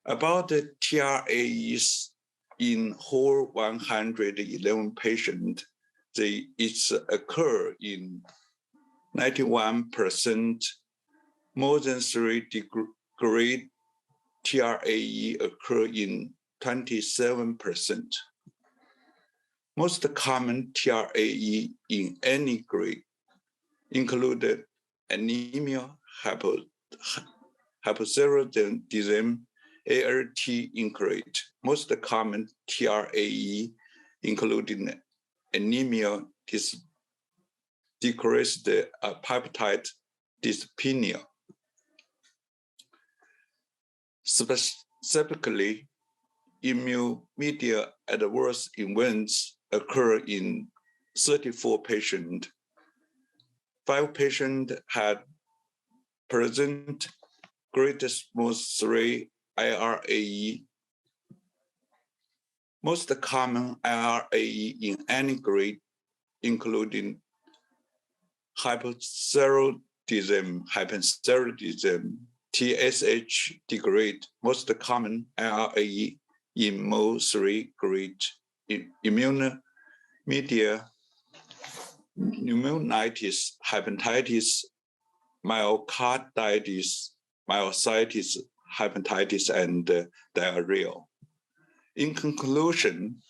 About the TRAEs in whole 111 patients, it occur in 91%, more than 3-degree TRAE occur in 27%. Most common TRAE in any grade included anemia, hypothyroidism, ALT increase. Most common TRAE including anemia, decreased peptide dyspnea. Specifically, immune-mediated adverse events occur in 34 patients. 5 patients had present grade smooth 3 IRAE. Most common IRAE in any grade, including hypothyroidism, TSH degrade. Most common IRAE in MO3 grade, immune-mediated pneumonitis, hepatitis, myocarditis, myositis, hepatitis, and diarrhea. In conclusion,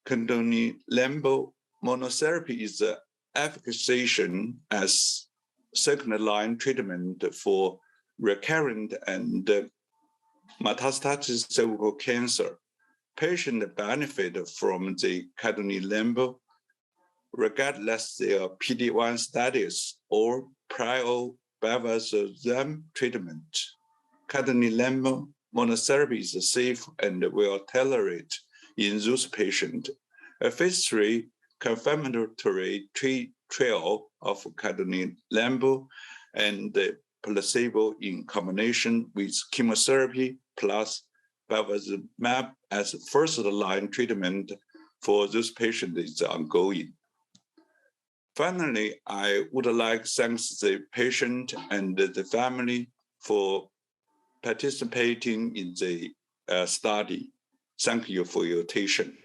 cadonilimab monotherapy is an efficacious as second-line treatment for recurrent and metastatic cervical cancer. Patients benefit from the cadonilimab regardless their PD-1 status or prior bevacizumab treatment. Cadonilimab monotherapy is safe and well tolerated in those patients. A phase 3 confirmatory trial of cadonilimab and placebo in combination with chemotherapy plus bevacizumab as first-line treatment for those patients is ongoing. Finally, I would like to thank the patient and the family for participating in the study. Thank you for your attention.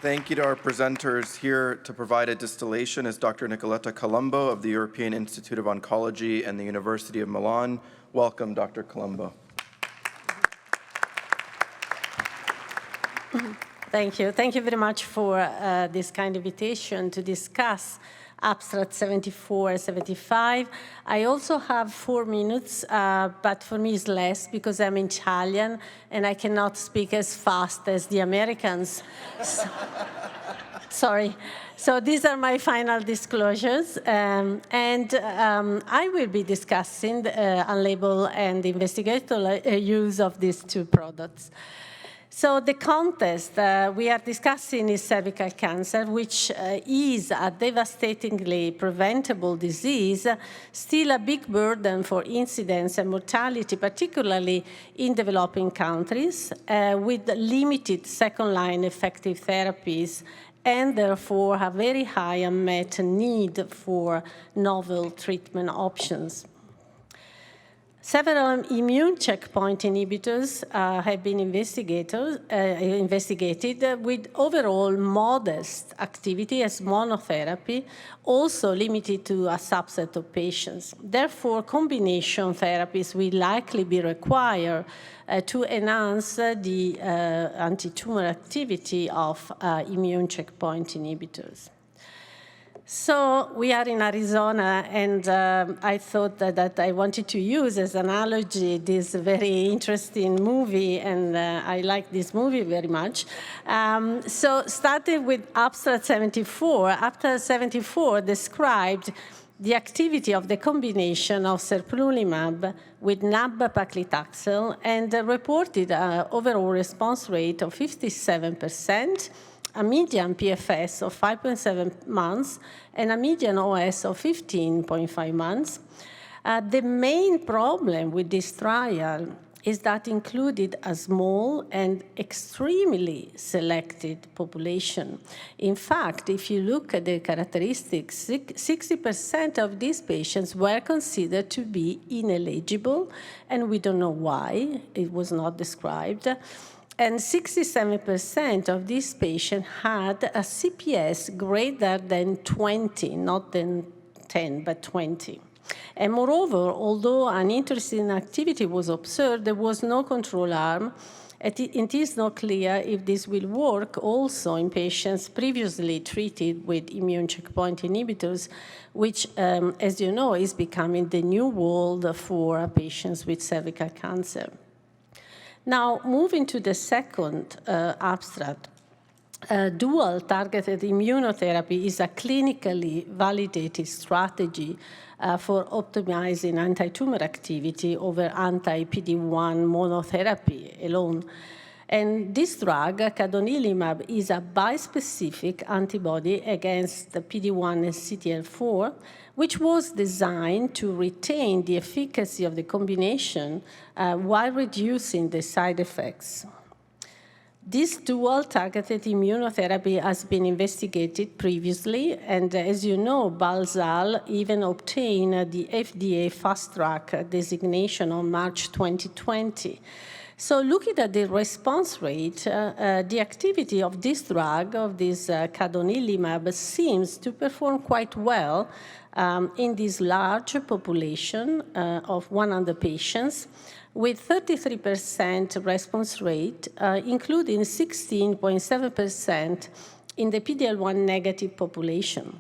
Thank you to our presenters. Here to provide a distillation is Dr. Nicoletta Colombo of the European Institute of Oncology and the University of Milan. Welcome, Dr. Colombo. Thank you. Thank you very much for this kind invitation to discuss abstract 74 and 75. I also have 4 minutes, but for me it's less because I'm Italian and I cannot speak as fast as the Americans. Sorry. So these are my final disclosures. I will be discussing the unlabeled and investigational use of these 2 products. So the context we are discussing is cervical cancer, which is a devastatingly preventable disease, still a big burden for incidence and mortality, particularly in developing countries, with limited second-line effective therapies, and therefore a very high unmet need for novel treatment options. Several immune checkpoint inhibitors have been investigated with overall modest activity as monotherapy, also limited to a subset of patients. Therefore, combination therapies will likely be required to enhance the anti-tumor activity of immune checkpoint inhibitors. So we are in Arizona, and I thought that I wanted to use as analogy this very interesting movie, and I like this movie very much. So starting with abstract 74, abstract 74 described the activity of the combination of serplulimab with nab-paclitaxel and reported an overall response rate of 57%, a median PFS of 5.7 months, and a median OS of 15.5 months. The main problem with this trial is that included a small and extremely selected population. In fact, if you look at the characteristics, 60% of these patients were considered to be ineligible, and we don't know why. It was not described. And 67% of these patients had a CPS greater than 20, not than 10, but 20. And moreover, although an interesting activity was observed, there was no control arm. It is not clear if this will work also in patients previously treated with immune checkpoint inhibitors, which, as you know, is becoming the new world for patients with cervical cancer. Now, moving to the second abstract, dual targeted immunotherapy is a clinically validated strategy for optimizing anti-tumor activity over anti-PD-1 monotherapy alone. And this drug, cadonilimab, is a bispecific antibody against the PD-1 and CTLA-4, which was designed to retain the efficacy of the combination while reducing the side effects. This dual targeted immunotherapy has been investigated previously, and as you know, Balzal even obtained the FDA Fast Track designation on March 2020. So looking at the response rate, the activity of this drug, of this cadonilimab, seems to perform quite well in this large population of 100 patients, with 33% response rate, including 16.7% in the PD-L1 negative population.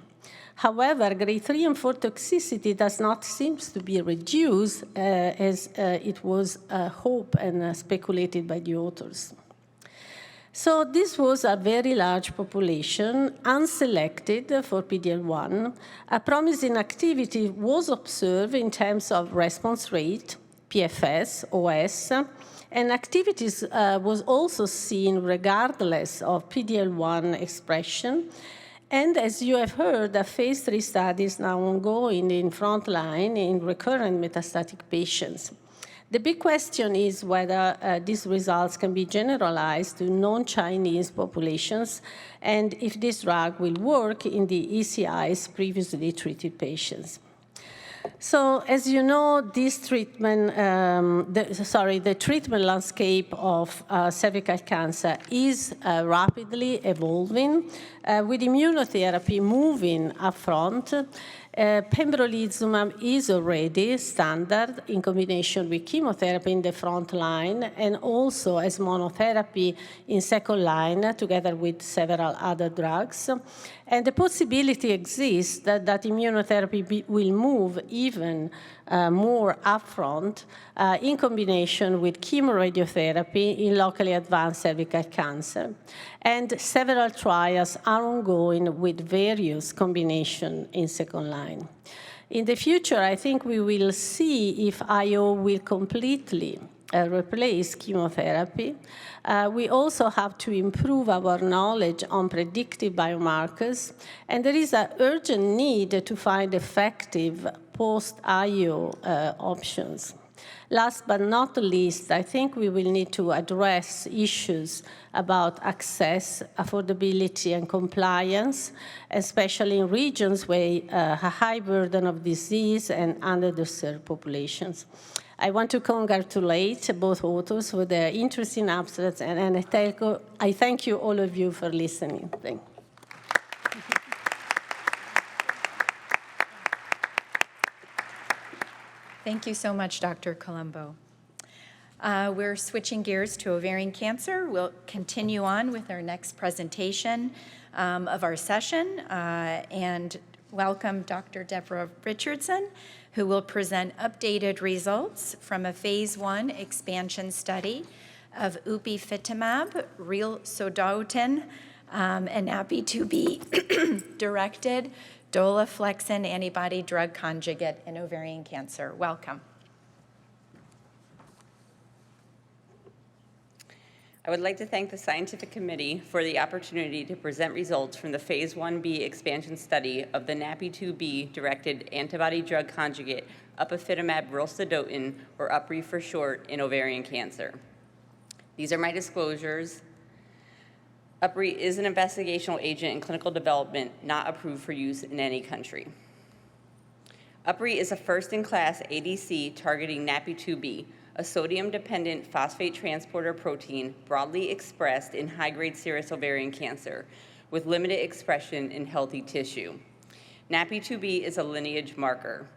However, grade 3 and 4 toxicity does not seem to be reduced as it was hoped and speculated by the authors. So this was a very large population, unselected for PD-L1. A promising activity was observed in terms of response rate, PFS, OS, and activities was also seen regardless of PD-L1 expression. And as you have heard, a phase 3 study is now ongoing in frontline in recurrent metastatic patients. The big question is whether these results can be generalized to non-Chinese populations and if this drug will work in the ECI's previously treated patients. So, as you know, this treatment, the treatment landscape of cervical cancer is rapidly evolving, with immunotherapy moving up front. Pembrolizumab is already standard in combination with chemotherapy in the front line and also as monotherapy in second line together with several other drugs. And the possibility exists that immunotherapy will move even more upfront in combination with chemoradiotherapy in locally advanced cervical cancer. And several trials are ongoing with various combinations in second line. In the future, I think we will see if IO will completely replace chemotherapy. We also have to improve our knowledge on predictive biomarkers, and there is an urgent need to find effective post-IO options. Last but not least, I think we will need to address issues about access, affordability, and compliance, especially in regions with a high burden of disease and underserved populations. I want to congratulate both authors for their interesting abstracts, and I thank you, all of you, for listening. Thank you. Thank you so much, Dr. Colombo. We're switching gears to ovarian cancer. We'll continue on with our next presentation of our session and welcome Dr. Deborah Richardson, who will present updated results from a phase 1 expansion study of upifitamab, rilsodotin, and NaPi2b directed Dolaflexin antibody drug conjugate in ovarian cancer. Welcome. I would like to thank the scientific committee for the opportunity to present results from the phase 1b expansion study of the NaPi2b directed antibody drug conjugate upifitamab rilsodotin, or UpRi for short, in ovarian cancer. These are my disclosures. UpRi is an investigational agent in clinical development not approved for use in any country. UpRi is a first-in-class ADC targeting NaPi2b, a sodium-dependent phosphate transporter protein broadly expressed in high-grade serous ovarian cancer with limited expression in healthy tissue. NaPi2b is a lineage marker.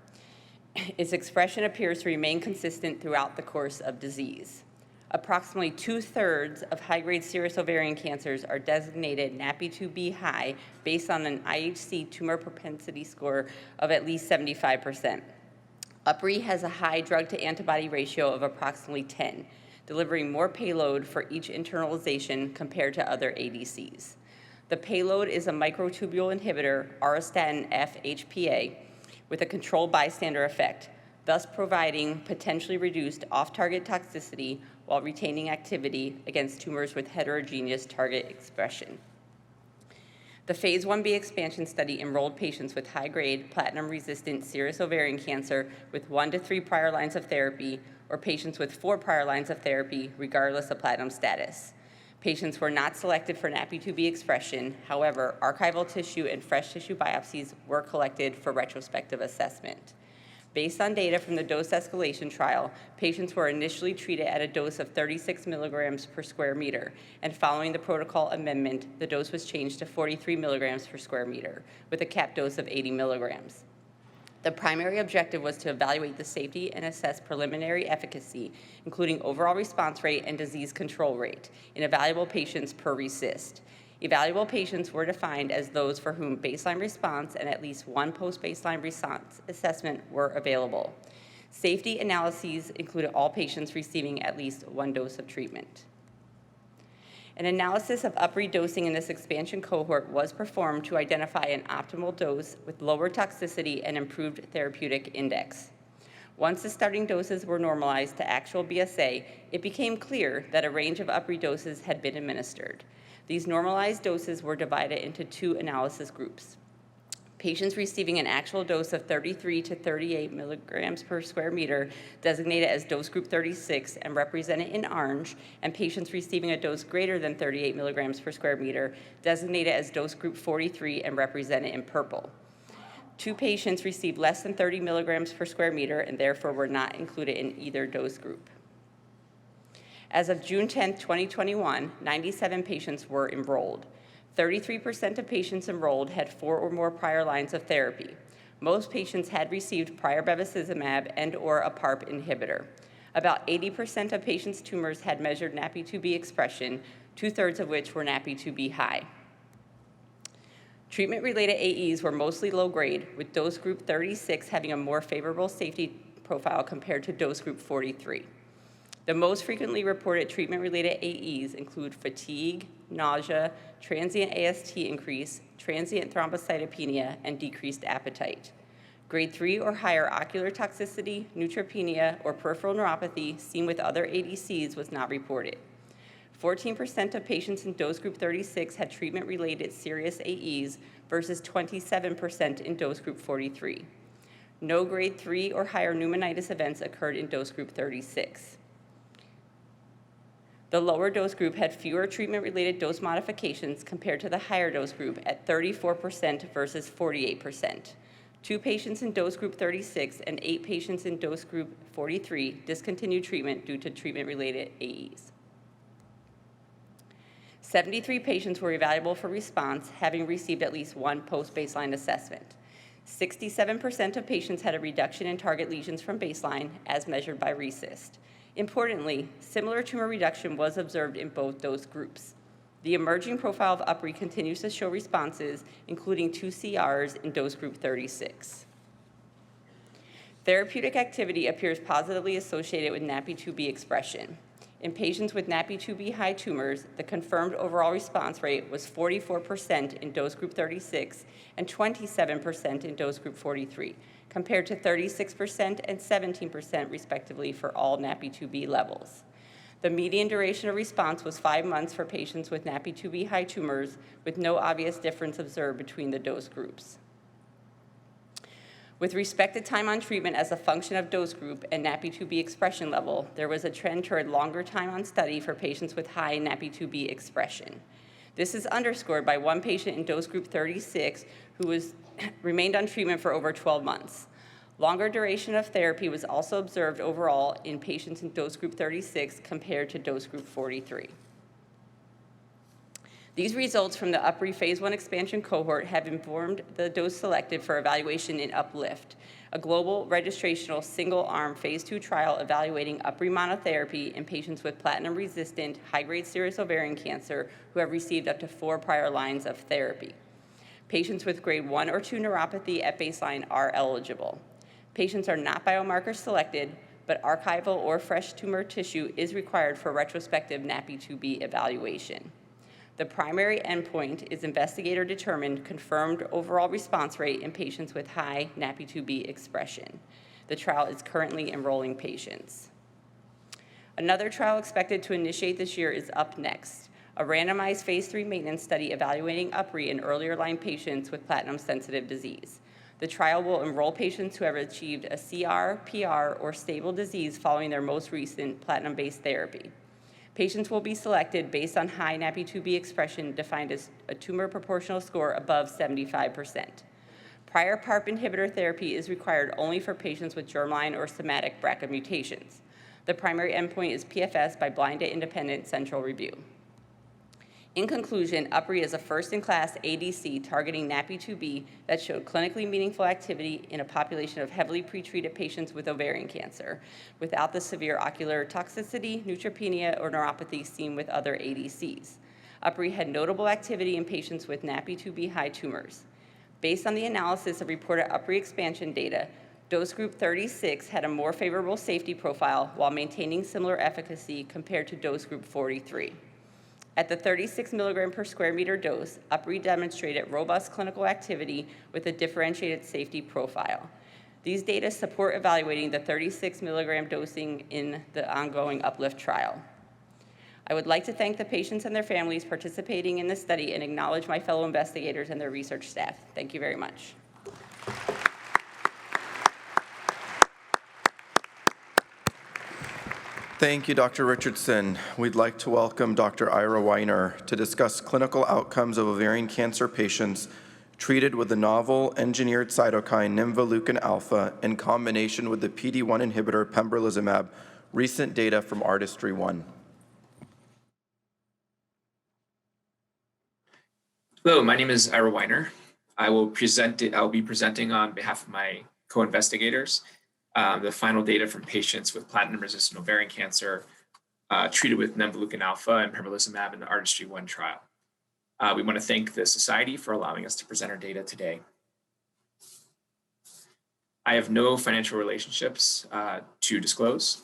Its expression appears to remain consistent throughout the course of disease. Approximately 2/3 of high-grade serous ovarian cancers are designated NaPi2b high based on an IHC tumor propensity score of at least 75%. UpRi has a high drug-to-antibody ratio of approximately 10, delivering more payload for each internalization compared to other ADCs. The payload is a microtubule inhibitor, auristatin F-HPA, with a controlled bystander effect, thus providing potentially reduced off-target toxicity while retaining activity against tumors with heterogeneous target expression. The phase 1b expansion study enrolled patients with high-grade platinum-resistant serous ovarian cancer with 1 to 3 prior lines of therapy, or patients with 4 prior lines of therapy, regardless of platinum status. Patients were not selected for NaPi2b expression. However, archival tissue and fresh tissue biopsies were collected for retrospective assessment. Based on data from the dose escalation trial, patients were initially treated at a dose of 36 milligrams per square meter, and following the protocol amendment, the dose was changed to 43 milligrams per square meter, with a capped dose of 80 milligrams. The primary objective was to evaluate the safety and assess preliminary efficacy, including overall response rate and disease control rate, in evaluable patients per RECIST. Evaluable patients were defined as those for whom baseline response and at least one post-baseline response assessment were available. Safety analyses included all patients receiving at least 1 dose of treatment. An analysis of UpRi dosing in this expansion cohort was performed to identify an optimal dose with lower toxicity and improved therapeutic index. Once the starting doses were normalized to actual BSA, it became clear that a range of UpRi doses had been administered. These normalized doses were divided into 2 analysis groups. Patients receiving an actual dose of 33 to 38 milligrams per square meter, designated as dose group 36 and represented in orange, and patients receiving a dose greater than 38 milligrams per square meter, designated as dose group 43 and represented in purple. 2 patients received less than 30 milligrams per square meter and therefore were not included in either dose group. As of June 10, 2021, 97 patients were enrolled. 33% of patients enrolled had 4 or more prior lines of therapy. Most patients had received prior bevacizumab and/or a PARP inhibitor. About 80% of patients' tumors had measured NaPi2b expression, 2/3 of which were NaPi2b high. Treatment-related AEs were mostly low-grade, with dose group 36 having a more favorable safety profile compared to dose group 43. The most frequently reported treatment-related AEs include fatigue, nausea, transient AST increase, transient thrombocytopenia, and decreased appetite. Grade 3 or higher ocular toxicity, neutropenia, or peripheral neuropathy seen with other ADCs was not reported. 14% of patients in dose group 36 had treatment-related serious AEs versus 27% in dose group 43. No grade 3 or higher pneumonitis events occurred in dose group 36. The lower dose group had fewer treatment-related dose modifications compared to the higher dose group at 34% versus 48%. 2 patients in dose group 36 and 8 patients in dose group 43 discontinued treatment due to treatment-related AEs. 73 patients were evaluable for response, having received at least 1 post-baseline assessment. 67% of patients had a reduction in target lesions from baseline, as measured by RECIST. Importantly, similar tumor reduction was observed in both dose groups. The emerging profile of UpRi continues to show responses, including 2 CRs in dose group 36. Therapeutic activity appears positively associated with NaPi2b expression. In patients with NaPi2b high tumors, the confirmed overall response rate was 44% in dose group 36 and 27% in dose group 43, compared to 36% and 17% respectively for all NaPi2b levels. The median duration of response was 5 months for patients with NaPi2b high tumors, with no obvious difference observed between the dose groups. With respect to time on treatment as a function of dose group and NaPi2b expression level, there was a trend toward longer time on study for patients with high NaPi2b expression. This is underscored by 1 patient in dose group 36 who remained on treatment for over 12 months. Longer duration of therapy was also observed overall in patients in dose group 36 compared to dose group 43. These results from the UpRi phase 1 expansion cohort have informed the dose selected for evaluation in UPLIFT, a global registrational single-arm phase 2 trial evaluating UpRi monotherapy in patients with platinum-resistant high-grade serous ovarian cancer who have received up to 4 prior lines of therapy. Patients with grade 1 or 2 neuropathy at baseline are eligible. Patients are not biomarker selected, but archival or fresh tumor tissue is required for retrospective NaPi2b evaluation. The primary endpoint is investigator-determined confirmed overall response rate in patients with high NaPi2b expression. The trial is currently enrolling patients. Another trial expected to initiate this year is UpNext, a randomized phase 3 maintenance study evaluating UpRi in earlier line patients with platinum-sensitive disease. The trial will enroll patients who have achieved a CR, PR, or stable disease following their most recent platinum-based therapy. Patients will be selected based on high NaPi2b expression defined as a tumor proportional score above 75%. Prior PARP inhibitor therapy is required only for patients with germline or somatic BRCA mutations. The primary endpoint is PFS by blinded independent central review. In conclusion, UpRi is a first-in-class ADC targeting NaPi2b that showed clinically meaningful activity in a population of heavily pretreated patients with ovarian cancer, without the severe ocular toxicity, neutropenia, or neuropathy seen with other ADCs. UpRi had notable activity in patients with NaPi2b high tumors. Based on the analysis of reported UpRi expansion data, dose group 36 had a more favorable safety profile while maintaining similar efficacy compared to dose group 43. At the 36 milligram per square meter dose, UpRi demonstrated robust clinical activity with a differentiated safety profile. These data support evaluating the 36 milligram dosing in the ongoing UPLIFT trial. I would like to thank the patients and their families participating in this study and acknowledge my fellow investigators and their research staff. Thank you very much. Thank you, Dr. Richardson. We'd like to welcome Dr. Ira Weiner to discuss clinical outcomes of ovarian cancer patients treated with the novel engineered cytokine nemvaleukin alpha in combination with the PD-1 inhibitor pembrolizumab. Recent data from Artistry-1. Hello, my name is Ira Weiner. I'll be presenting on behalf of my co-investigators the final data from patients with platinum-resistant ovarian cancer treated with nemvaleukin alpha and pembrolizumab in the Artistry-1 trial. We want to thank the Society for allowing us to present our data today. I have no financial relationships to disclose,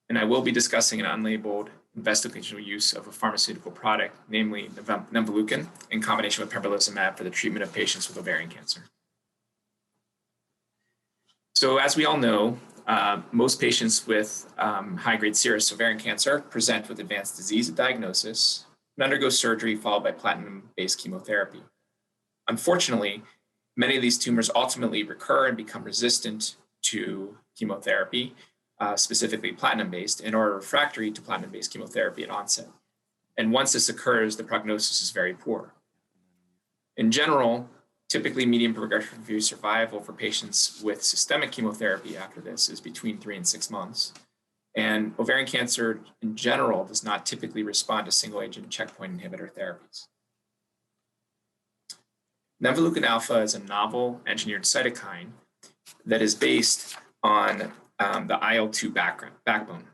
and I will be discussing an unlabeled investigational use of a pharmaceutical product, namely nemvaleukin, in combination with pembrolizumab for the treatment of patients with ovarian cancer. So as we all know, most patients with high-grade serous ovarian cancer present with advanced disease at diagnosis and undergo surgery followed by platinum-based chemotherapy. Unfortunately, many of these tumors ultimately recur and become resistant to chemotherapy, specifically platinum-based, and are refractory to platinum-based chemotherapy at onset. And once this occurs, the prognosis is very poor. In general, typically median progression-free survival for patients with systemic chemotherapy after this is between 3 and 6 months. And ovarian cancer in general does not typically respond to single-agent checkpoint inhibitor therapies. Nemvaleukin alpha is a novel engineered cytokine that is based on the IL-2 backbone.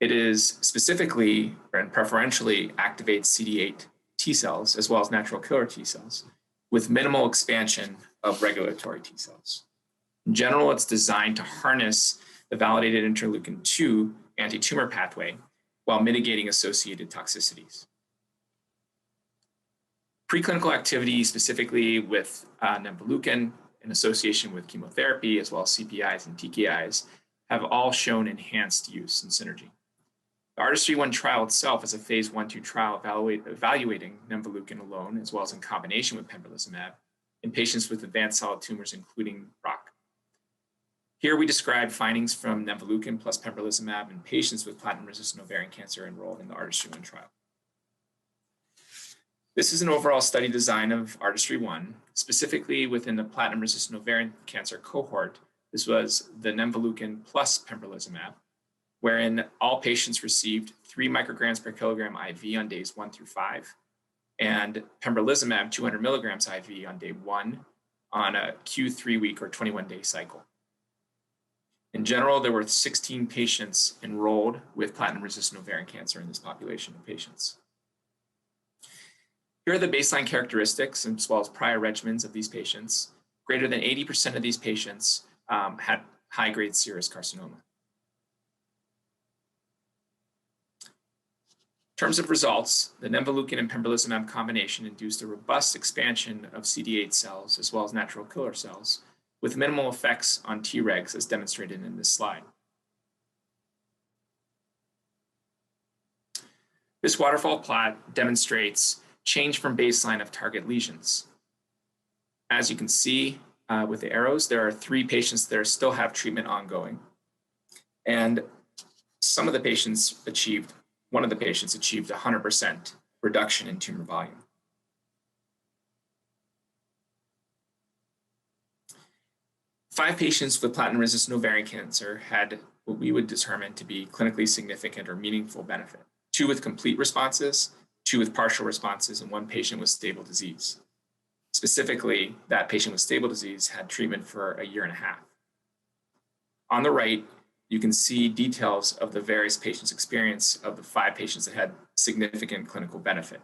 It is specifically and preferentially activates CD8 T cells as well as natural killer T cells with minimal expansion of regulatory T cells. In general, it's designed to harness the validated interleukin-2 anti-tumor pathway while mitigating associated toxicities. Preclinical activity, specifically with nemvaleukin in association with chemotherapy, as well as CPIs and TKIs, have all shown enhanced use and synergy. The Artistry-1 trial itself is a phase 1/2 trial evaluating nemvaleukin alone, as well as in combination with pembrolizumab, in patients with advanced solid tumors, including ROC. Here we describe findings from nemvaleukin plus pembrolizumab in patients with platinum-resistant ovarian cancer enrolled in the Artistry-1 trial. This is an overall study design of Artistry-1, specifically within the platinum-resistant ovarian cancer cohort. This was the nemvaleukin plus pembrolizumab, wherein all patients received 3 micrograms per kilogram IV on days 1 through 5, and pembrolizumab 200 milligrams IV on day 1 on a Q3 week or 21-day cycle. In general, there were 16 patients enrolled with platinum-resistant ovarian cancer in this population of patients. Here are the baseline characteristics as well as prior regimens of these patients. Greater than 80% of these patients had high-grade serous carcinoma. In terms of results, the nemvaleukin and pembrolizumab combination induced a robust expansion of CD8 cells as well as natural killer cells, with minimal effects on Tregs as demonstrated in this slide. This waterfall plot demonstrates change from baseline of target lesions. As you can see with the arrows, there are 3 patients that still have treatment ongoing. And one of the patients achieved 100% reduction in tumor volume. Five patients with platinum-resistant ovarian cancer had what we would determine to be clinically significant or meaningful benefit. 2 with complete responses, 2 with partial responses, and 1 patient with stable disease. Specifically, that patient with stable disease had treatment for a year and a half. On the right, you can see details of the various patients' experience of the 5 patients that had significant clinical benefit.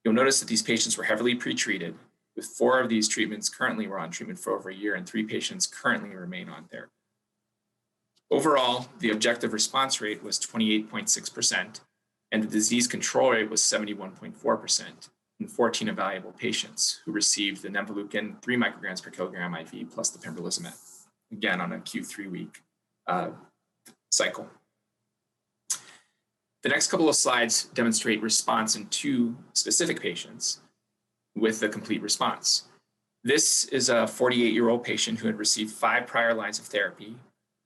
You'll notice that these patients were heavily pretreated, with 4 of these treatments currently were on treatment for over a year and 3 patients currently remain on therapy. Overall, the objective response rate was 28.6%, and the disease control rate was 71.4% in 14 evaluable patients who received the nemvaleukin 3 micrograms per kilogram IV plus the pembrolizumab, again on a Q3 week cycle. The next couple of slides demonstrate response in 2 specific patients with the complete response. This is a 48-year-old patient who had received 5 prior lines of therapy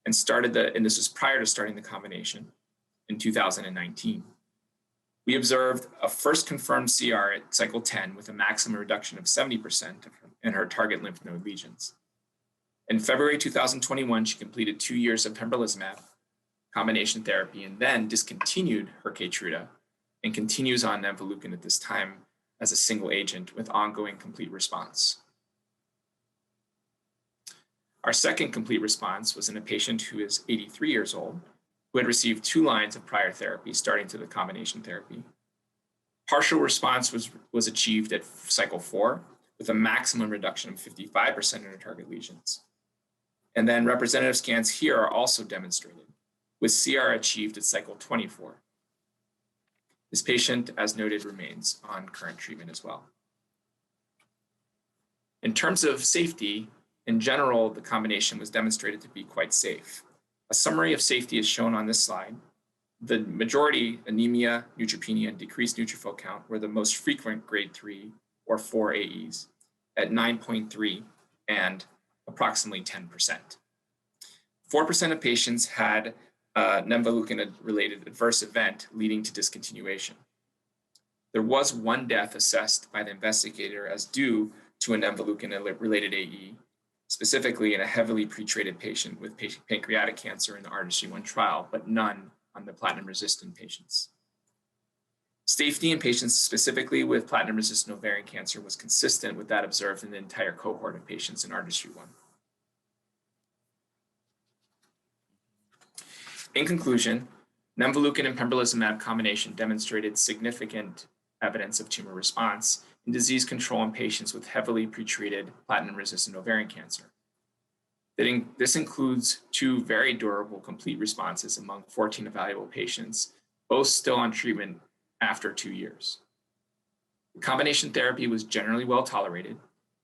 and this was prior to starting the combination in 2019. We observed a first confirmed CR at cycle 10 with a maximum reduction of 70% in her target lymph node lesions. In February 2021, she completed 2 years of pembrolizumab combination therapy and then discontinued her Keytruda and continues on nemvaleukin at this time as a single agent with ongoing complete response. Our second complete response was in a patient who is 83 years old, who had received 2 lines of prior therapy starting to the combination therapy. Partial response was achieved at cycle 4 with a maximum reduction of 55% in her target lesions. And then representative scans here are also demonstrated, with CR achieved at cycle 24. This patient, as noted, remains on current treatment as well. In terms of safety, in general, the combination was demonstrated to be quite safe. A summary of safety is shown on this slide. The majority, anemia, neutropenia, and decreased neutrophil count, were the most frequent grade 3 or 4 AEs at 9.3 and approximately 10%. 4% of patients had nemvaleukin-related adverse event leading to discontinuation. There was 1 death assessed by the investigator as due to a nemvaleukin-related AE, specifically in a heavily pretreated patient with pancreatic cancer in the ARTISTRY-1 trial, but none on the platinum-resistant patients. Safety in patients specifically with platinum-resistant ovarian cancer was consistent with that observed in the entire cohort of patients in ARTISTRY-1. In conclusion, nemvaleukin and pembrolizumab combination demonstrated significant evidence of tumor response in disease control in patients with heavily pretreated platinum-resistant ovarian cancer. This includes 2 very durable complete responses among 14 evaluable patients, both still on treatment after 2 years. The combination therapy was generally well tolerated,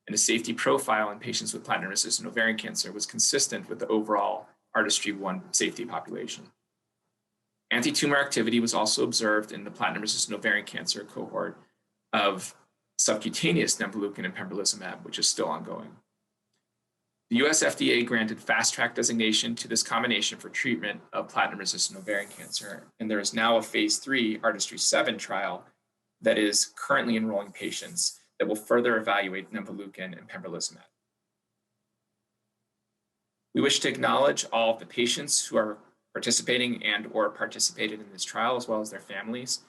and the safety profile in patients with platinum-resistant ovarian cancer was consistent with the overall ARTISTRY-1 safety population. Anti-tumor activity was also observed in the platinum-resistant ovarian cancer cohort of subcutaneous nemvaleukin and pembrolizumab, which is still ongoing. The US FDA granted Fast Track designation to this combination for treatment of platinum-resistant ovarian cancer, and there is now a phase 3 ARTISTRY-7 trial that is currently enrolling patients that will further evaluate nemvaleukin and pembrolizumab. We wish to acknowledge all of the patients who are participating and/or participated in this trial, as well as their families.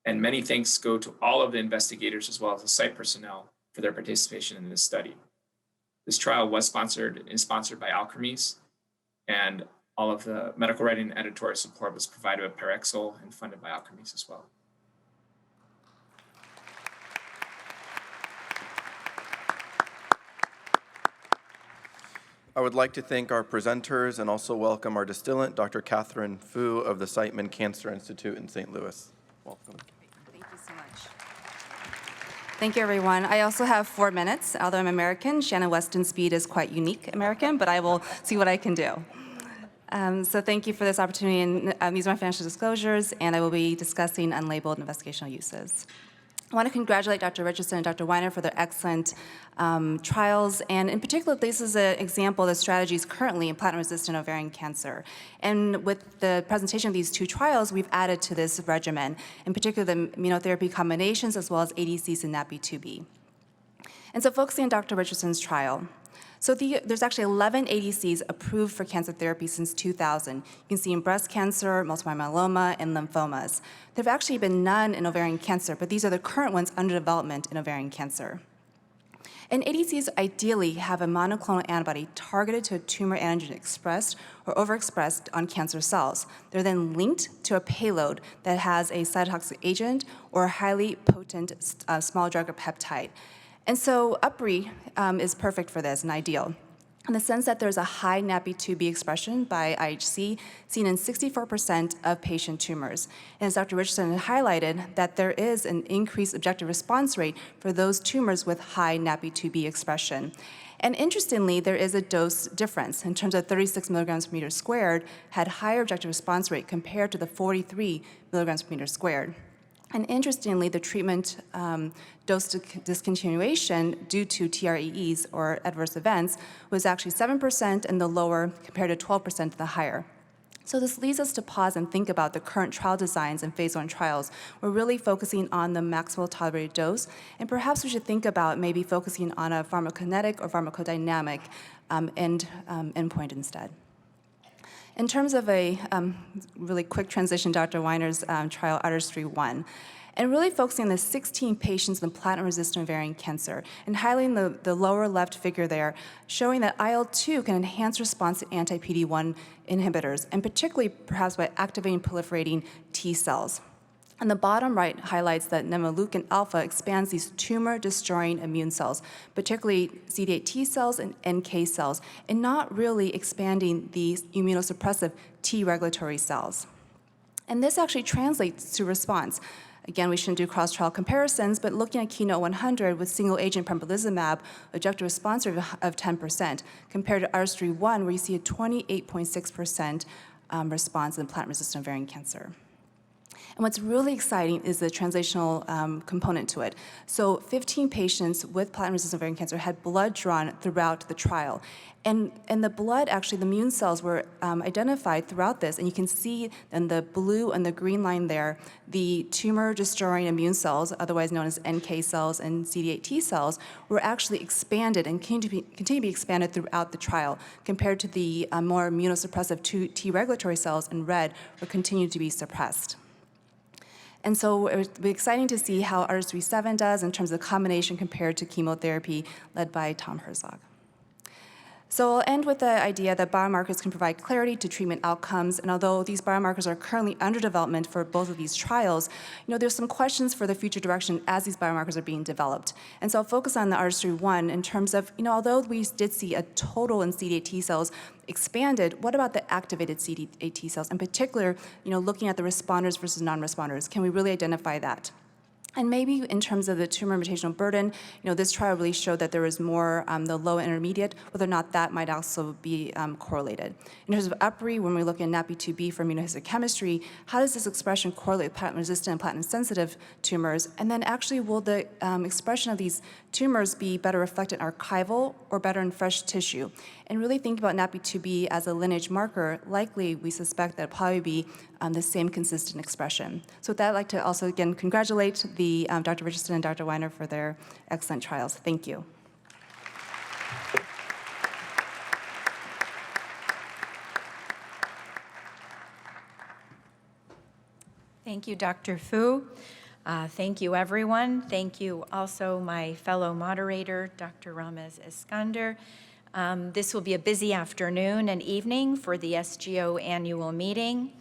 And many thanks go to all of the investigators as well as the site personnel for their participation in this study. This trial is sponsored by Alkermes, and all of the medical writing and editorial support was provided by Parexel and funded by Alkermes as well. I would like to thank our presenters and also welcome our distillant, Dr. Catherine Fu of the Siteman Cancer Institute in St. Louis. Welcome. Thank you so much. Thank you, everyone. I also have 4 minutes. Although I'm American, Shannon Weston's speed is quite unique American, but I will see what I can do. So thank you for this opportunity, and these are my financial disclosures, and I will be discussing unlabeled investigational uses. I want to congratulate Dr. Richardson and Dr. Weiner for their excellent trials, and in particular, this is an example of the strategies currently in platinum-resistant ovarian cancer. And with the presentation of these 2 trials, we've added to this regimen, in particular the immunotherapy combinations as well as ADCs and NaPi2b. And so focusing on Dr. Richardson's trial. So there's actually 11 ADCs approved for cancer therapy since 2000. You can see in breast cancer, multiple myeloma, and lymphomas. There have actually been none in ovarian cancer, but these are the current ones under development in ovarian cancer. And ADCs ideally have a monoclonal antibody targeted to a tumor antigen expressed or overexpressed on cancer cells. They're then linked to a payload that has a cytotoxic agent or a highly potent small drug or peptide. And so UpRi is perfect for this and ideal, in the sense that there's a high NaPi2b expression by IHC seen in 64% of patient tumors. And as Dr. Richardson had highlighted, that there is an increased objective response rate for those tumors with high NaPi2b expression. And interestingly, there is a dose difference in terms of 36 milligrams per meter squared had higher objective response rate compared to the 43 milligrams per meter squared. And interestingly, the treatment dose discontinuation due to TREEs or adverse events was actually 7% in the lower compared to 12% in the higher. So this leads us to pause and think about the current trial designs and phase 1 trials. We're really focusing on the maximal tolerated dose, and perhaps we should think about maybe focusing on a pharmacokinetic or pharmacodynamic endpoint instead. In terms of a really quick transition, Dr. Weiner's trial, Artistry-1, and really focusing on the 16 patients with platinum-resistant ovarian cancer, and highlighting the lower left figure there, showing that IL-2 can enhance response to anti-PD-1 inhibitors, and particularly perhaps by activating proliferating T cells. And the bottom right highlights that nemvaleukin alpha expands these tumor-destroying immune cells, particularly CD8 T cells and NK cells, and not really expanding the immunosuppressive T regulatory cells. And this actually translates to response. Again, we shouldn't do cross-trial comparisons, but looking at Keynote 100 with single-agent pembrolizumab, objective response rate of 10%, compared to Artistry-1, where you see a 28.6% response in platinum-resistant ovarian cancer. And what's really exciting is the translational component to it. So 15 patients with platinum-resistant ovarian cancer had blood drawn throughout the trial. And the blood, actually, the immune cells were identified throughout this, and you can see in the blue and the green line there, the tumor-destroying immune cells, otherwise known as NK cells and CD8 T cells, were actually expanded and continue to be expanded throughout the trial, compared to the more immunosuppressive T regulatory cells in red, were continued to be suppressed. And so it would be exciting to see how Artistry-7 does in terms of combination compared to chemotherapy led by Tom Herzog. So I'll end with the idea that biomarkers can provide clarity to treatment outcomes, and although these biomarkers are currently under development for both of these trials, there's some questions for the future direction as these biomarkers are being developed. And so I'll focus on the Artistry-1 in terms of, although we did see a total in CD8 T cells expanded, what about the activated CD8 T cells? In particular, looking at the responders versus non-responders, can we really identify that? And maybe in terms of the tumor mutational burden, this trial really showed that there was more the low and intermediate, whether or not that might also be correlated. In terms of UpRi, when we look at NaPi2b for immunohistochemistry, how does this expression correlate with platinum-resistant and platinum-sensitive tumors? And then actually, will the expression of these tumors be better reflected in archival or better in fresh tissue? And really think about NaPi2b as a lineage marker. Likely, we suspect that it'll probably be the same consistent expression. So with that, I'd like to also, again, congratulate the Dr. Richardson and Dr. Weiner for their excellent trials. Thank you. Thank you, Dr. Fu. Thank you, everyone. Thank you also my fellow moderator, Dr. Ramez Eskander. This will be a busy afternoon and evening for the SGO annual meeting.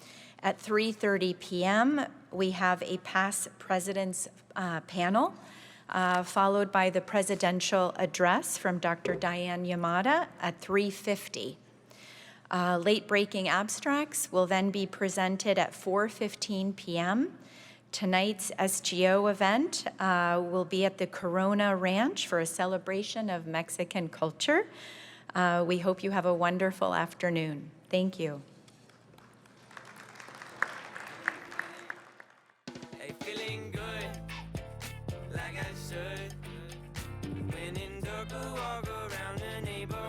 At 3:30 p.m., we have a past president's panel, followed by the presidential address from Dr. Diane Yamada at 3:50. Late-breaking abstracts will then be presented at 4:15 p.m. Tonight's SGO event will be at the Corona Ranch for a celebration of Mexican culture. We hope you have a wonderful afternoon. Thank you. Hey, feeling good, like I should. When in dark, walk